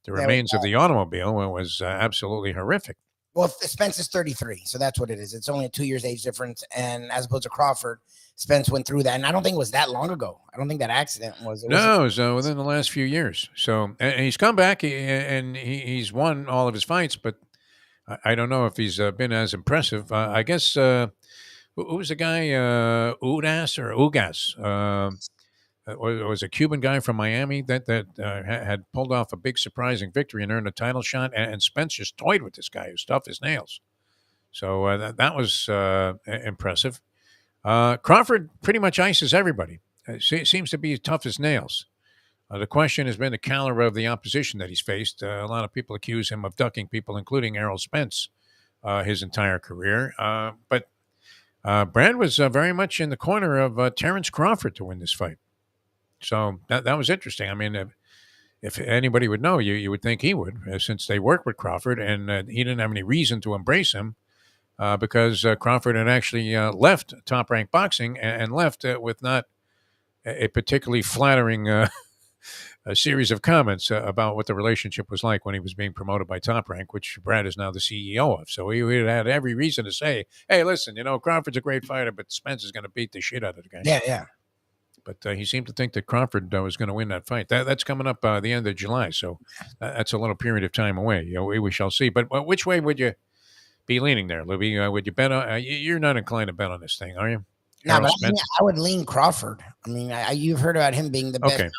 remains of the automobile, was absolutely horrific. Well, Spence is 33, so that's what it is. It's only a 2 years age difference, and as opposed to Crawford, Spence went through that, and I don't think it was that long ago. I don't think that accident was. It was within the last few years. So, and he's come back, and he's won all of his fights, but I don't know if he's been as impressive. I guess who was the guy? Ugas. It was a Cuban guy from Miami that had pulled off a big surprising victory and earned a title shot. And Spence just toyed with this guy who stuffed his nails. So that was impressive. Crawford pretty much ices everybody. Seems to be tough as nails. The question has been the caliber of the opposition that he's faced. A lot of people accuse him of ducking people, including Errol Spence, his entire career. But Brad was very much in the corner of Terrence Crawford to win this fight. So that was interesting. I mean, if anybody would know, you would think he would, since they worked with Crawford, and he didn't have any reason to embrace him because Crawford had actually left Top Rank Boxing and left with not a particularly flattering a series of comments about what the relationship was like when he was being promoted by Top Rank, which Brad is now the CEO of. So he had every reason to say, hey, listen, Crawford's a great fighter, but Spence is going to beat the shit out of the guy. Yeah. But he seemed to think that Crawford was going to win that fight. That's coming up the end of July, so that's a little period of time away. We shall see. But which way would you be leaning there, Lubie? Would you bet on? You're not inclined to bet on this thing, are you? No, but I would lean Crawford. I mean, you've heard about him being the best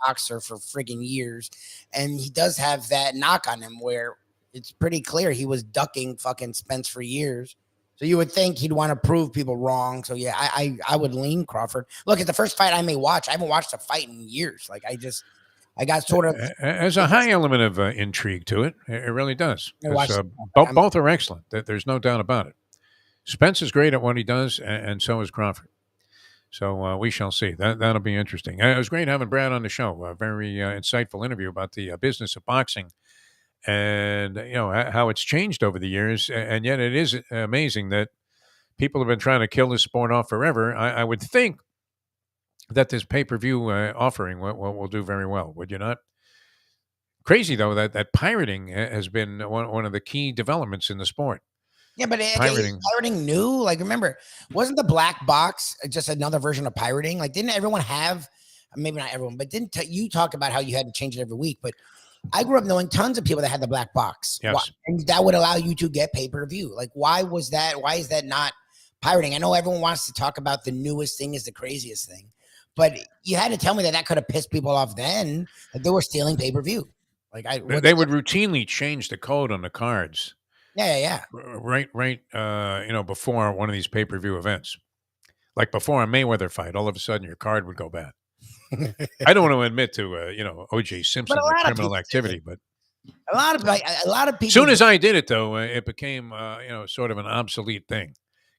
boxer for friggin' years, and he does have that knock on him where it's pretty clear he was ducking fucking Spence for years. So you would think he'd want to prove people wrong. So yeah, I would lean Crawford. Look, it's the first fight I may watch. I haven't watched a fight in years. Like I got sort of. There's a high element of intrigue to it. It really does. Both are excellent. There's no doubt about it. Spence is great at what he does, and so is Crawford. So we shall see. That'll be interesting. It was great having Brad on the show. A very insightful interview about the business of boxing and how it's changed over the years. And yet it is amazing that people have been trying to kill this sport off forever. I would think that this pay-per-view offering will do very well. Would you not? Crazy, though, that pirating has been one of the key developments in the sport. Yeah, but pirating new? Like, remember, wasn't the black box just another version of pirating? Like, didn't everyone have, maybe not everyone, but didn't you talk about how you had to change it every week? But I grew up knowing tons of people that had the black box. Yes. And that would allow you to get pay-per-view. Like, why was that? Why is that not pirating? I know everyone wants to talk about the newest thing is the craziest thing, but you had to tell me that could have pissed people off then, that they were stealing pay-per-view. Like they would routinely change the code on the cards. Yeah. Right. Before one of these pay-per-view events, like before a Mayweather fight, all of a sudden your card would go bad. I don't want to admit to O.J. Simpson criminal activity, but a lot of people. As soon as I did it, though, it became sort of an obsolete thing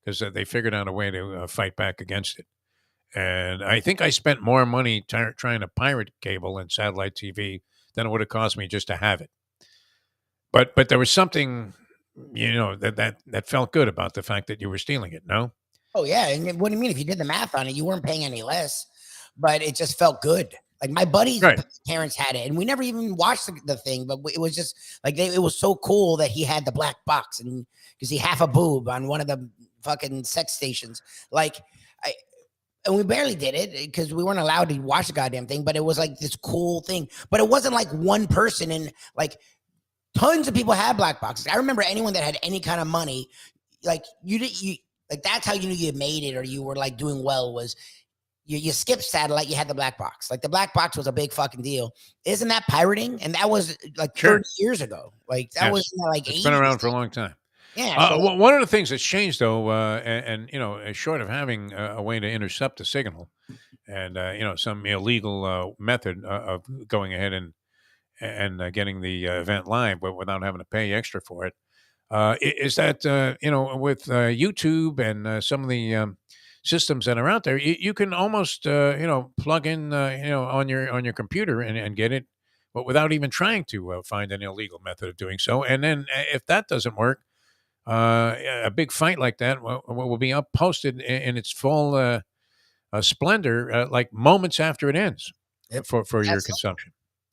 because they figured out a way to fight back against it. And I think I spent more money trying to pirate cable and satellite TV than it would have cost me just to have it. But there was something, that felt good about the fact that you were stealing it, no? Oh, yeah. And what do you mean? If you did the math on it, you weren't paying any less, but it just felt good. Like my buddy's parents had it, and we never even watched the thing, but it was just like it was so cool that he had the black box, and because he half a boob on one of the fucking sex stations. And we barely did it because we weren't allowed to watch the goddamn thing, but it was like this cool thing. But it wasn't like one person, and like tons of people had black boxes. I remember anyone that had any kind of money, like you like that's how you knew you made it or you were like doing well was you skipped satellite, you had the black box. Like the black box was a big fucking deal. Isn't that pirating? And that was like 30 years ago. Like that was like it's been around for a long time. Yeah. One of the things that's changed, though, and short of having a way to intercept the signal, and some illegal method of going ahead and getting the event live, but without having to pay extra for it, is that with YouTube and some of the systems that are out there, you can almost plug in on your computer and get it, but without even trying to find an illegal method of doing so. And then if that doesn't work, a big fight like that will be posted in its full splendor, like moments after it ends for your consumption.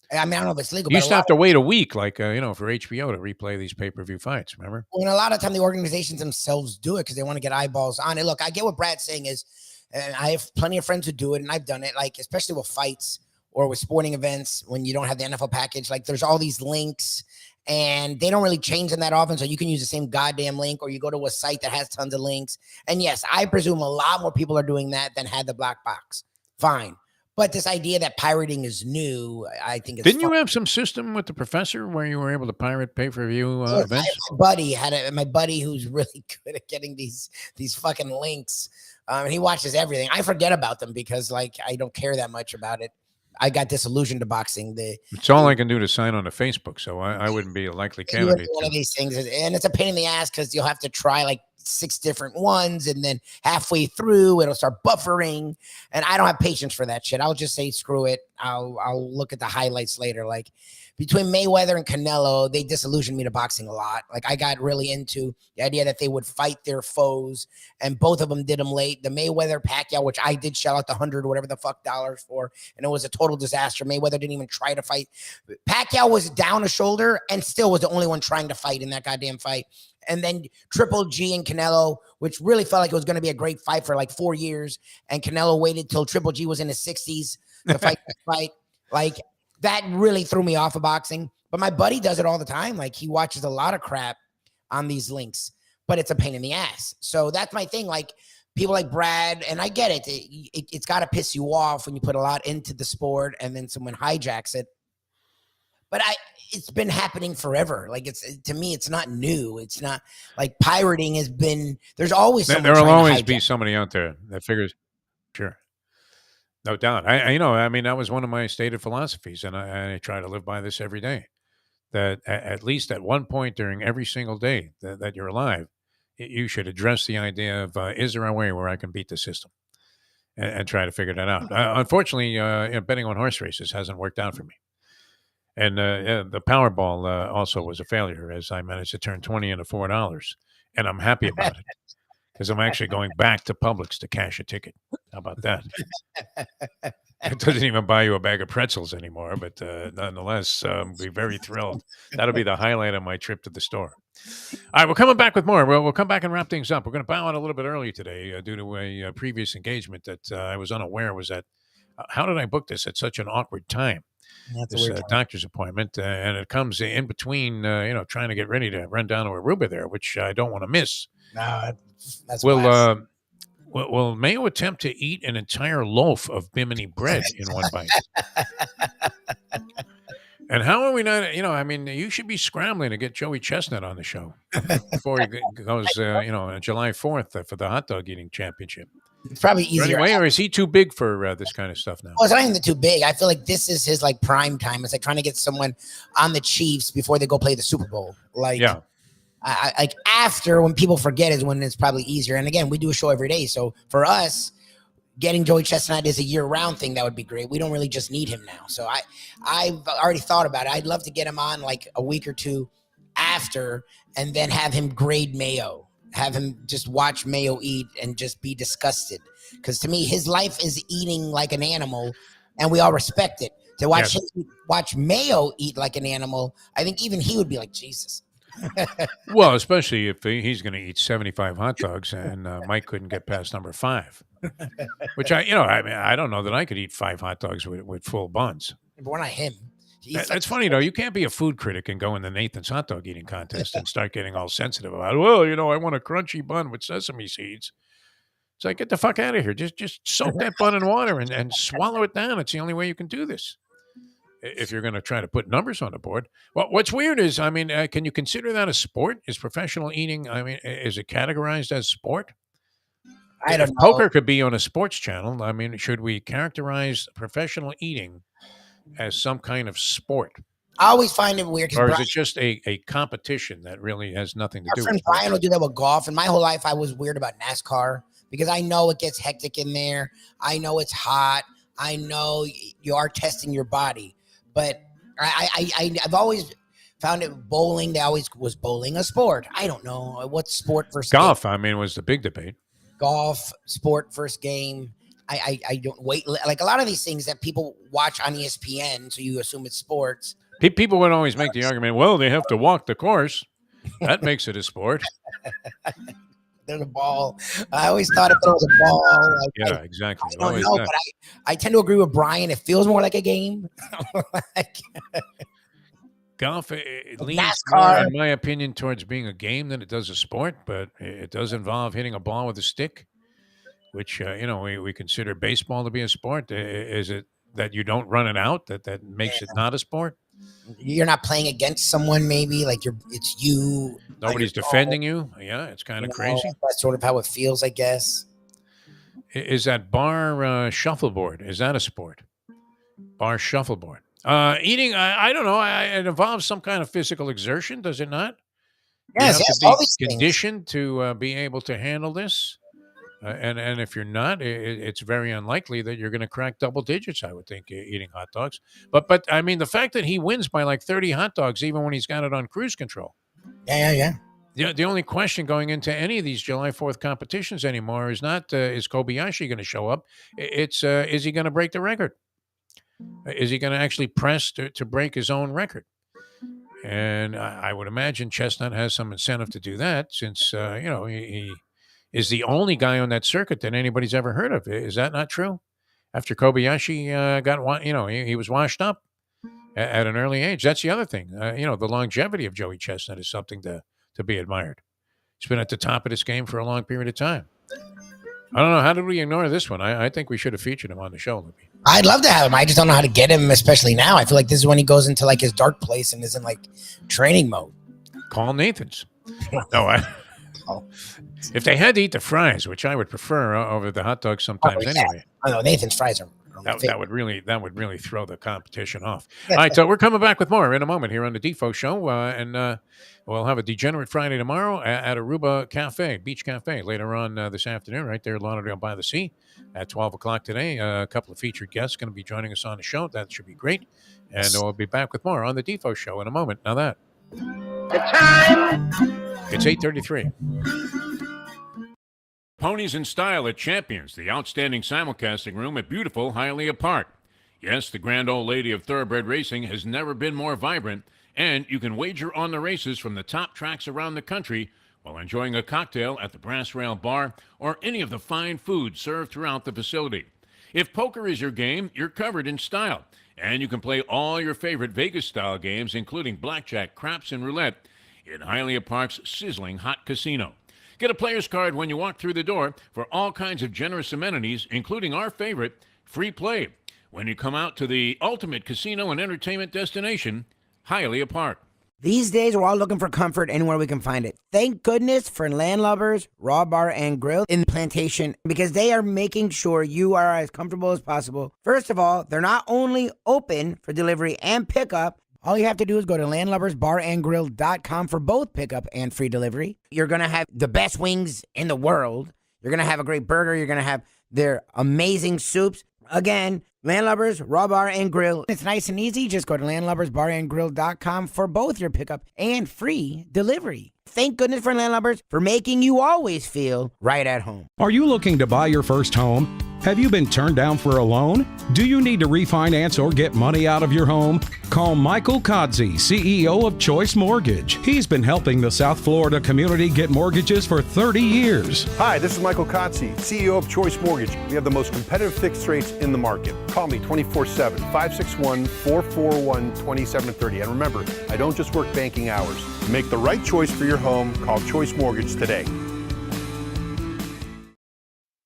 I mean, I don't know if it's legal. You used to have to wait a week, like, for HBO to replay these pay-per-view fights, remember? Well, and a lot of time the organizations themselves do it because they want to get eyeballs on it. Look, I get what Brad's saying is, and I have plenty of friends who do it, and I've done it, like, especially with fights or with sporting events when you don't have the NFL package. Like, there's all these links, and they don't really change them that often, so you can use the same goddamn link, or you go to a site that has tons of links. And yes, I presume a lot more people are doing that than had the black box. Fine. But this idea that pirating is new, I think it's Didn't you have some system with the professor where you were able to pirate pay-per-view events? My buddy who's really good at getting these fucking links. And he watches everything. I forget about them because like I don't care that much about it. I got disillusioned to boxing. It's all I can do to sign on to Facebook, so I wouldn't be a likely candidate. One of these things, and it's a pain in the ass because you'll have to try like 6 different ones, and then halfway through it'll start buffering, and I don't have patience for that shit. I'll just say screw it. I'll look at the highlights later. Like between Mayweather and Canelo, they disillusioned me to boxing a lot. Like I got really into the idea that they would fight their foes, and both of them did them late. The Mayweather Pacquiao, which I did shell out the $100 or whatever the fuck dollars for, and it was a total disaster. Mayweather didn't even try to fight. Pacquiao was down a shoulder and still was the only one trying to fight in that goddamn fight. And then Triple G and Canelo, which really felt like it was going to be a great fight for like 4 years. And Canelo waited till Triple G was in his 60s to fight that fight. Like that really threw me off of boxing. But my buddy does it all the time. Like he watches a lot of crap on these links, but it's a pain in the ass. So that's my thing. Like people like Brad, and I get it. It's got to piss you off when you put a lot into the sport and then someone hijacks it. But it's been happening forever. Like to me, it's not new. It's not like pirating has been. There's always there will always be somebody out there that figures. Sure, no doubt. I mean, that was one of my stated philosophies, and I try to live by this every day. That at least at one point during every single day that you're alive, you should address the idea of is there a way where I can beat the system, and try to figure that out. Unfortunately, betting on horse races hasn't worked out for me. And the Powerball also was a failure, as I managed to turn 20 into $4, and I'm happy about it because I'm actually going back to Publix to cash a ticket. How about that? It doesn't even buy you a bag of pretzels anymore, but nonetheless, be very thrilled. That'll be the highlight of my trip to the store. All right, we're coming back with more. We'll come back and wrap things up. We're going to bow out a little bit early today due to a previous engagement that I was unaware was at. How did I book this at such an awkward time? This doctor's appointment, and it comes in between, trying to get ready to run down to Aruba there, which I don't want to miss. No, that's Will Mayo attempt to eat an entire loaf of bimini bread in one bite? And how are we not? I mean, you should be scrambling to get Joey Chestnut on the show before he goes, on July 4th for the hot dog eating championship. It's probably easier. Anyway, or is he too big for this kind of stuff now? Well, it's not even too big. I feel like this is his like prime time. It's like trying to get someone on the Chiefs before they go play the Super Bowl. Like, yeah. I like after when people forget is when it's probably easier. And again, we do a show every day. So for us, getting Joey Chestnut is a year-round thing. That would be great. We don't really just need him now. So I've already thought about it. I'd love to get him on like a week or two after and then have him grade Mayo. Have him just watch Mayo eat and just be disgusted. Because to me, his life is eating like an animal, and we all respect it. To watch him watch Mayo eat like an animal, I think even he would be like, Jesus. Well, especially if he's going to eat 75 hot dogs, and Mike couldn't get past number 5. Which I don't know that I could eat 5 hot dogs with full buns. But we're not him. That's funny, though. You can't be a food critic and go in the Nathan's hot dog eating contest and start getting all sensitive about it. Well, I want a crunchy bun with sesame seeds. It's like, get the fuck out of here. Just soak that bun in water and swallow it down. It's the only way you can do this if you're going to try to put numbers on the board. Well, what's weird is, I mean, can you consider that a sport? Is professional eating, I mean, is it categorized as sport? I don't know. Poker could be on a sports channel. I mean, should we characterize professional eating as some kind of sport? I always find it weird. Or is it just a competition that really has nothing to do with it? Our friend Brian will do that with golf. And my whole life, I was weird about NASCAR because I know it gets hectic in there. I know it's hot. I know you are testing your body. But I've always found it bowling. They always was bowling a sport. I don't know what sport versus golf. Game. I mean, was the big debate. Golf, sport, first game. I don't wait. Like a lot of these things that people watch on ESPN, so you assume it's sports. People would always make the argument, well, they have to walk the course. That makes it a sport. There's a ball. I always thought if there was a ball. Yeah, exactly. I don't know, but I tend to agree with Brian. It feels more like a game. Golf leans more, in my opinion, towards being a game than it does a sport, but it does involve hitting a ball with a stick, which, we consider baseball to be a sport. Is it that you don't run it out that makes it not a sport? You're not playing against someone, maybe like it's you. Nobody's defending you. Yeah, it's kind of crazy. That's sort of how it feels, I guess. Is that bar shuffleboard? Is that a sport? Bar shuffleboard. Eating, I don't know. It involves some kind of physical exertion, does it not? Yes, you have to be conditioned to be able to handle this. And if you're not, it's very unlikely that you're going to crack double digits, I would think, eating hot dogs. But I mean, the fact that he wins by like 30 hot dogs, even when he's got it on cruise control. Yeah. The only question going into any of these July 4th competitions anymore is not is Kobayashi going to show up? It's is he going to break the record? Is he going to actually press to break his own record? And I would imagine Chestnut has some incentive to do that since, he is the only guy on that circuit that anybody's ever heard of. Is that not true? After Kobayashi he was washed up at an early age. That's the other thing. The longevity of Joey Chestnut is something to be admired. He's been at the top of this game for a long period of time. I don't know. How did we ignore this one? I think we should have featured him on the show, Libby. I'd love to have him. I just don't know how to get him, especially now. I feel like this is when he goes into like his dark place and is in like training mode. Call Nathan's. If they had to eat the fries, which I would prefer over the hot dogs sometimes anyway. I know Nathan's fries are. That would really throw the competition off. All right, so we're coming back with more in a moment here on the Defo Show, and we'll have a Degenerate Friday tomorrow at Aruba Cafe, Beach Cafe, later on this afternoon, right there at Lauderdale by the Sea at 12 o'clock today. A couple of featured guests going to be joining us on the show. That should be great, and we'll be back with more on the Defo Show in a moment. Now that the time, it's 8:33. Ponies in Style at Champions, the outstanding simulcasting room at beautiful Hialeah Park. Yes, the grand old lady of thoroughbred racing has never been more vibrant, and you can wager on the races from the top tracks around the country while enjoying a cocktail at the Brass Rail Bar or any of the fine food served throughout the facility. If poker is your game, you're covered in style, and you can play all your favorite Vegas-style games, including blackjack, craps, and roulette, in Hialeah Park's sizzling hot casino. Get a player's card when you walk through the door for all kinds of generous amenities, including our favorite, free play, when you come out to the ultimate casino and entertainment destination, Hialeah Park. These days, we're all looking for comfort anywhere we can find it. Thank goodness for Landlubbers Raw Bar and Grill in the Plantation, because they are making sure you are as comfortable as possible. First of all, they're not only open for delivery and pickup. All you have to do is go to landlubbersbarandgrill.com for both pickup and free delivery. You're going to have the best wings in the world. You're going to have a great burger. You're going to have their amazing soups. Again, Landlubbers, Raw Bar and Grill. It's nice and easy. Just go to landlubbersbarandgrill.com for both your pickup and free delivery. Thank goodness for Landlubbers for making you always feel right at home. Are you looking to buy your first home? Have you been turned down for a loan? Do you need to refinance or get money out of your home? Call Michael Kodsey, CEO of Choice Mortgage. He's been helping the South Florida community get mortgages for 30 years. Hi, this is Michael Kodsey, CEO of Choice Mortgage. We have the most competitive fixed rates in the market. Call me 24/7, 561-441-2730. And remember, I don't just work banking hours. To make the right choice for your home, call Choice Mortgage today.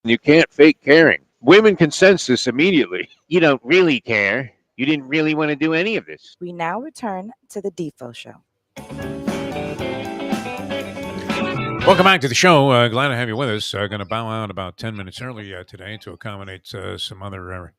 You can't fake caring. Women can sense this immediately. You don't really care. You didn't really want to do any of this. We now return to the Defo Show. Welcome back to the show. Glad to have you with us. Going to bow out about 10 minutes early today to accommodate some other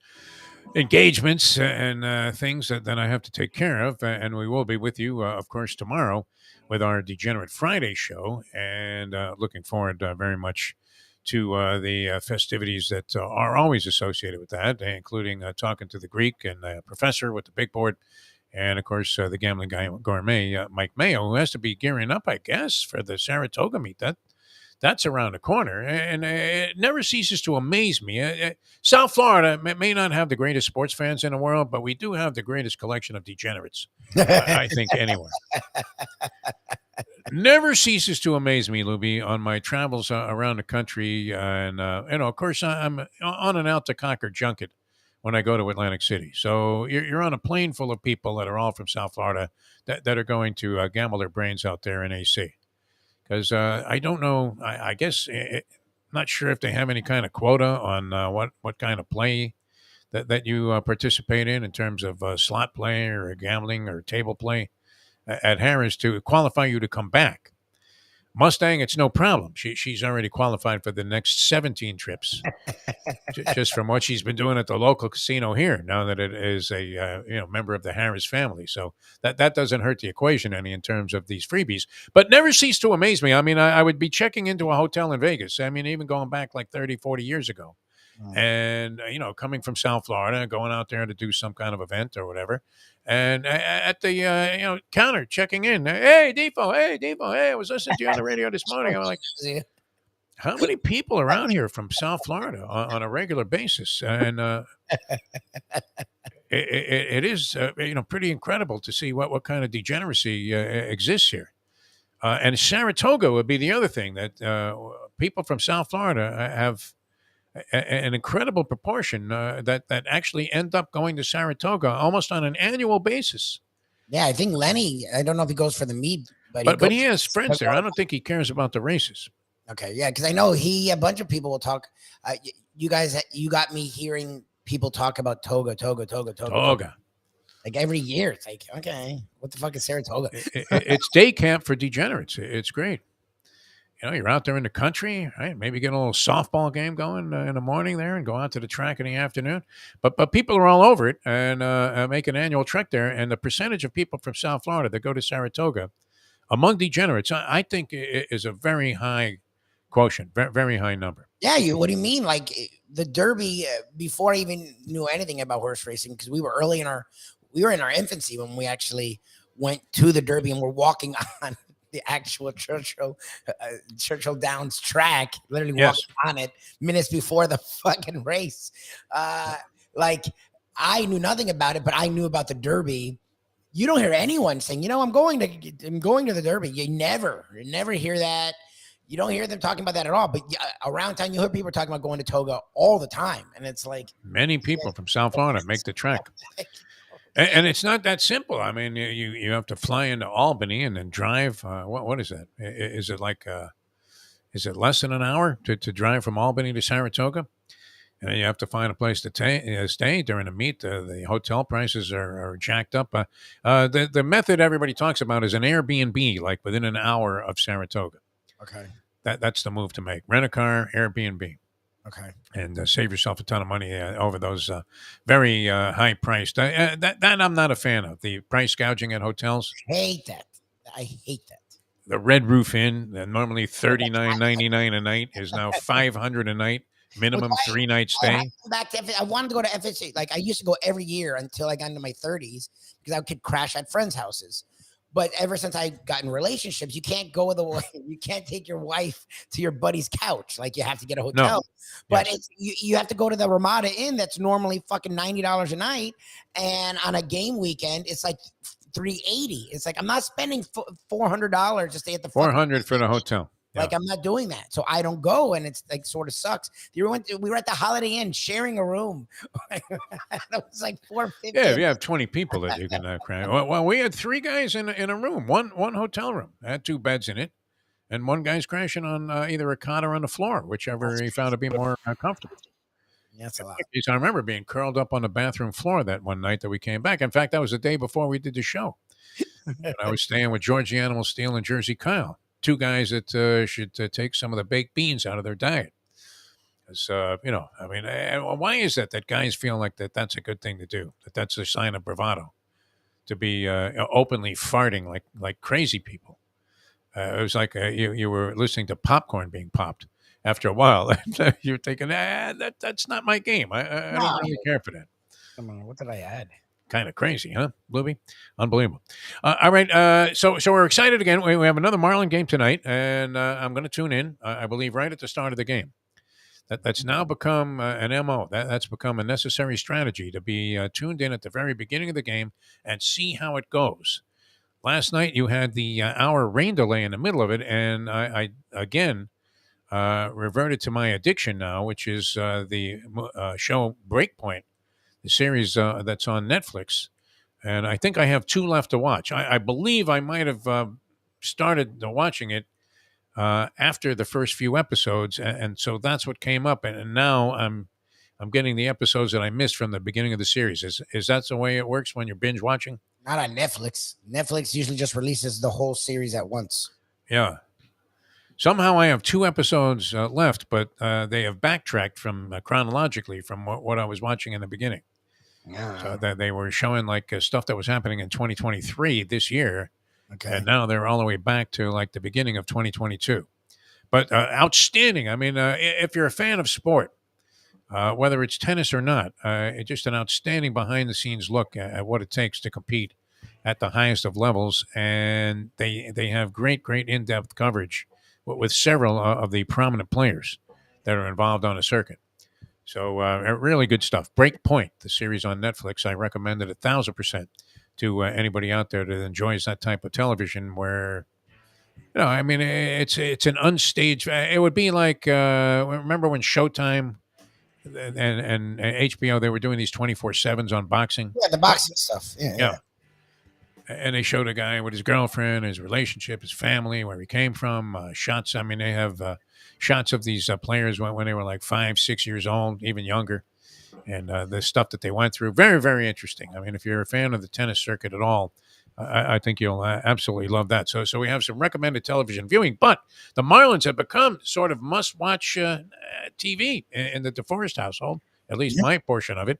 engagements and things that I have to take care of. And we will be with you, of course, tomorrow with our Degenerate Friday show. And looking forward very much to the festivities that are always associated with that, including talking to the Greek and the professor with the big board. And, of course, the gambling guy gourmet, Mike Mayo, who has to be gearing up, I guess, for the Saratoga meet. That's around the corner. And it never ceases to amaze me. South Florida may not have the greatest sports fans in the world, but we do have the greatest collection of degenerates, I think, anywhere. Never ceases to amaze me, Lubie, on my travels around the country. And, of course, I'm on and out to Concord Junket when I go to Atlantic City. So you're on a plane full of people that are all from South Florida that are going to gamble their brains out there in AC. Because I don't know, I guess, not sure if they have any kind of quota on what kind of play that you participate in terms of slot play or gambling or table play at Harris to qualify you to come back. Mustang, it's no problem. She's already qualified for the next 17 trips, just from what she's been doing at the local casino here. Now that it is a member of the Harris family, so that doesn't hurt the equation any in terms of these freebies. But never cease to amaze me. I mean, I would be checking into a hotel in Vegas. I mean, even going back like 30, 40 years ago. And, coming from South Florida, going out there to do some kind of event or whatever. And at the, counter checking in, hey, Defo, hey, I was listening to you on the radio this morning. I'm like, how many people around here from South Florida on a regular basis? And it is, pretty incredible to see what kind of degeneracy exists here. And Saratoga would be the other thing that people from South Florida have an incredible proportion that actually end up going to Saratoga almost on an annual basis. Yeah, I think Lenny, I don't know if he goes for the meat, but he has friends there. I don't think he cares about the races. Okay, yeah, because I know a bunch of people will talk. You guys, you got me hearing people talk about Toga. Like every year, it's like, okay, what the fuck is Saratoga? It's day camp for degenerates. It's great. You're out there in the country, right? Maybe get a little softball game going in the morning there and go out to the track in the afternoon. But people are all over it and make an annual trek there. And the percentage of people from South Florida that go to Saratoga among degenerates, I think is a very high quotient, very, very high number. Yeah, what do you mean? Like the Derby, before I even knew anything about horse racing, because we were in our infancy when we actually went to the Derby and we're walking on the actual Churchill Downs track, literally walking on it minutes before the fucking race. Like I knew nothing about it, but I knew about the Derby. You don't hear anyone saying, I'm going to the Derby. You never hear that. You don't hear them talking about that at all. But around town, you hear people talking about going to Toga all the time. And it's like many people from South Florida make the trek. And it's not that simple. I mean, you have to fly into Albany and then drive. What is that? Is it like is it less than an hour to drive from Albany to Saratoga? And then you have to find a place to stay during the meet. The hotel prices are jacked up. The method everybody talks about is an Airbnb, like within an hour of Saratoga. Okay, that's the move to make. Rent a car, Airbnb. Okay. And save yourself a ton of money over those very high priced. That I'm not a fan of. The price gouging at hotels. I hate that. The Red Roof Inn, normally $39.99 a night, is now $500 a night. Minimum 3-night stay. I wanted to go to FSA. Like I used to go every year until I got into my 30s because I could crash at friends' houses. But ever since I got in relationships, you can't you can't take your wife to your buddy's couch. Like you have to get a hotel. No. But you have to go to the Ramada Inn that's normally fucking $90 a night. And on a game weekend, it's like $380. It's like I'm not spending $400 to stay at the $400 for the hotel. Like I'm not doing that. So I don't go, and it's like sort of sucks. We were at the Holiday Inn sharing a room. That was like $450. Yeah, if you have 20 people that you can cram. Well, we had 3 guys in a room, one hotel room. I had 2 beds in it, and one guy's crashing on either a cot or on the floor, whichever he found to be more comfortable. Yeah, that's a lot. I remember being curled up on the bathroom floor that one night that we came back. In fact, that was the day before we did the show. I was staying with George the Animal Steel and Jersey Kyle. 2 guys that should take some of the baked beans out of their diet. Because, I mean, why is that guys feel like that's a good thing to do, that's a sign of bravado, to be openly farting like crazy people? It was like you were listening to popcorn being popped. After a while, you're thinking, that's not my game. I don't really care for that. Come on, what did I add? Kind of crazy, huh, Lubie? Unbelievable. All right, so we're excited again. We have another Marlin game tonight, and I'm going to tune in, I believe, right at the start of the game. That's now become an MO. That's become a necessary strategy to be tuned in at the very beginning of the game and see how it goes. Last night, you had the hour rain delay in the middle of it, and I again reverted to my addiction now, which is the show Breakpoint, the series that's on Netflix. And I think I have 2 left to watch. I believe I might have started watching it after the first few episodes. And so that's what came up. And now I'm getting the episodes that I missed from the beginning of the series. Is that the way it works when you're binge watching? Not on Netflix. Netflix usually just releases the whole series at once. Yeah. Somehow I have 2 episodes left, but they have backtracked from chronologically from what I was watching in the beginning. So that they were showing like stuff that was happening in 2023 this year, and now they're all the way back to like the beginning of 2022. But outstanding. I mean, if you're a fan of sport, whether it's tennis or not, it's just an outstanding behind the scenes look at what it takes to compete at the highest of levels, and they have great in depth coverage with several of the prominent players that are involved on a circuit. So really good stuff. Breakpoint, the series on Netflix, I recommend it 1,000% to anybody out there that enjoys that type of television. Where I mean, it's an unstaged. It would be like remember when Showtime and HBO, they were doing these 24/7s on boxing. Yeah, the boxing stuff. Yeah. And they showed a guy with his girlfriend, his relationship, his family, where he came from, shots. I mean, they have shots of these players when they were like 5, 6 years old, even younger, and the stuff that they went through. Very, very interesting. I mean, if you're a fan of the tennis circuit at all, I think you'll absolutely love that. So we have some recommended television viewing, but the Marlins have become sort of must-watch TV in the DeForest household, at least my portion of it.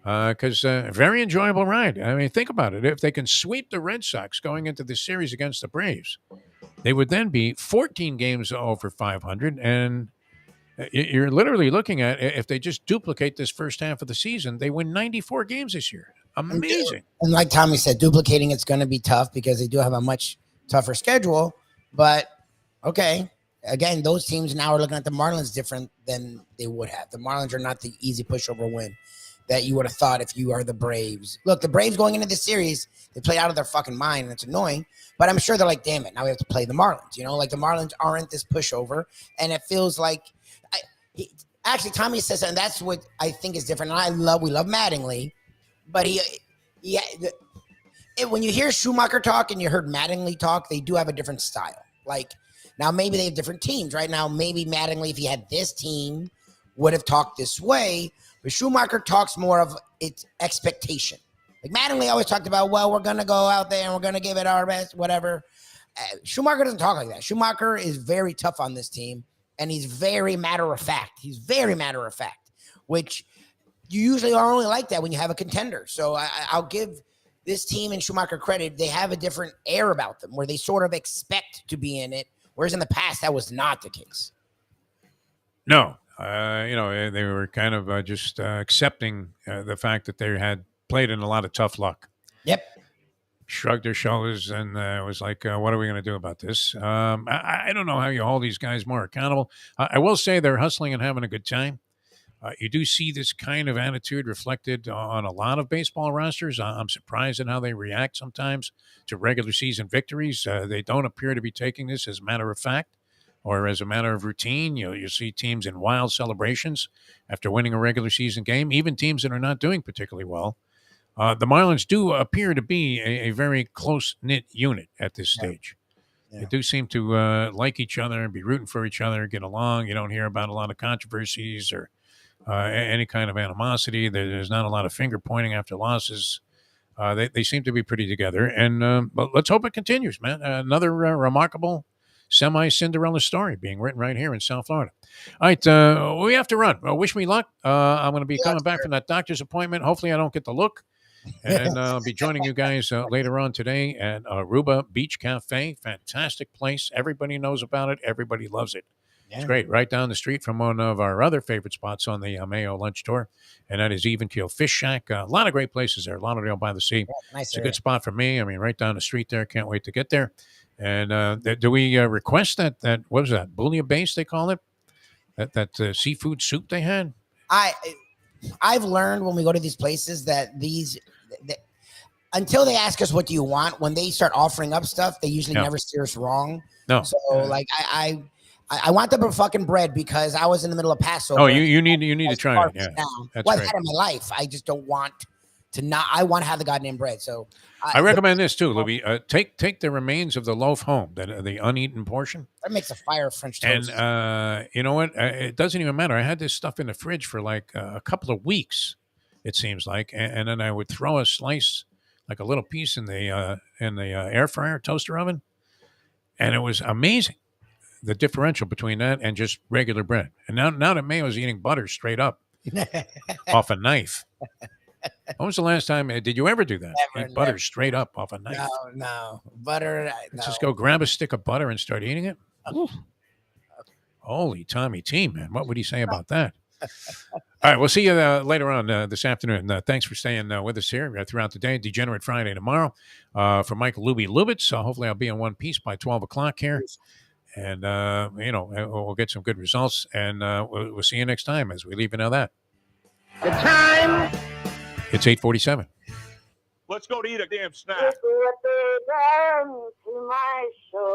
Because very enjoyable ride. I mean, think about it. If they can sweep the Red Sox going into the series against the Braves, they would then be 14 games over 500. And you're literally looking at, if they just duplicate this first half of the season, they win 94 games this year. Amazing. And like Tommy said, duplicating it's going to be tough because they do have a much tougher schedule. But, okay, again, those teams now are looking at the Marlins different than they would have. The Marlins are not the easy pushover win that you would have thought if you are the Braves. Look, the Braves going into this series, they played out of their fucking mind, and it's annoying. But I'm sure they're like, damn it, now we have to play the Marlins. Like the Marlins aren't this pushover, and it feels like actually Tommy says, and that's what I think is different. And we love Mattingly, but when you hear Schumacher talk and you heard Mattingly talk, they do have a different style. Like now, maybe they have different teams. Right now, maybe Mattingly, if he had this team, would have talked this way. But Schumacher talks more of its expectation. Like Mattingly always talked about, well, we're going to go out there and we're going to give it our best, whatever. Schumacher doesn't talk like that. Schumacher is very tough on this team, and he's very matter of fact. Which you usually are only like that when you have a contender. So I'll give this team and Schumacher credit. They have a different air about them where they sort of expect to be in it, whereas in the past, that was not the case. No. They were kind of just accepting the fact that they had played in a lot of tough luck. Yep. Shrugged their shoulders and was like, what are we going to do about this? I don't know how you hold these guys more accountable. I will say they're hustling and having a good time. You do see this kind of attitude reflected on a lot of baseball rosters. I'm surprised at how they react sometimes to regular season victories. They don't appear to be taking this as a matter of fact or as a matter of routine. You see teams in wild celebrations after winning a regular season game, even teams that are not doing particularly well. The Marlins do appear to be a very close-knit unit at this stage. Yeah. They do seem to like each other and be rooting for each other, get along. You don't hear about a lot of controversies or any kind of animosity. There's not a lot of finger-pointing after losses. They seem to be pretty together. And but let's hope it continues, man. Another remarkable semi-Cinderella story being written right here in South Florida. All right, we have to run. Wish me luck. I'm going to be coming back from that doctor's appointment. Hopefully I don't get the look. And I'll be joining you guys later on today at Aruba Beach Cafe. Fantastic place. Everybody knows about it. Everybody loves it. Yeah. It's great. Right down the street from one of our other favorite spots on the Mayo Lunch Tour, and that is Even Keel Fish Shack. A lot of great places there. Lauderdale by the Sea. Yeah, nice. It's a good spot for me. I mean, right down the street there. Can't wait to get there. And do we request that what was that, bouillabaisse they call it? That seafood soup they had? I've learned when we go to these places that until they ask us what do you want, when they start offering up stuff, they usually never steer us wrong. No. So like I want the fucking bread because I was in the middle of Passover. Oh, you need to try it. Yeah. That's I've had it in my life. I just don't want to not. I want to have the goddamn bread. So I recommend this too, Lubie. Take the remains of the loaf home, the uneaten portion. That makes a fire French toast. And you know what? It doesn't even matter. I had this stuff in the fridge for like a couple of weeks, it seems like, and then I would throw a slice, like a little piece in the air fryer toaster oven, and it was amazing. the differential between that and just regular bread. And now that Mayo's eating butter straight up off a knife. When was the last time? Did you ever do that? Eat butter straight up off a knife? No. Butter. No. Let's just go grab a stick of butter and start eating it. Holy Tommy T, man. What would he say about that? All right, we'll see you later on this afternoon. Thanks for staying with us here throughout the day. Degenerate Friday tomorrow for Michael Lubie Lubitz. So hopefully I'll be in one piece by 12 o'clock here. And, we'll get some good results. And we'll see you next time as we leave it at that. The time. It's 8:47. Let's go to eat a damn snack. It would be done to my soul.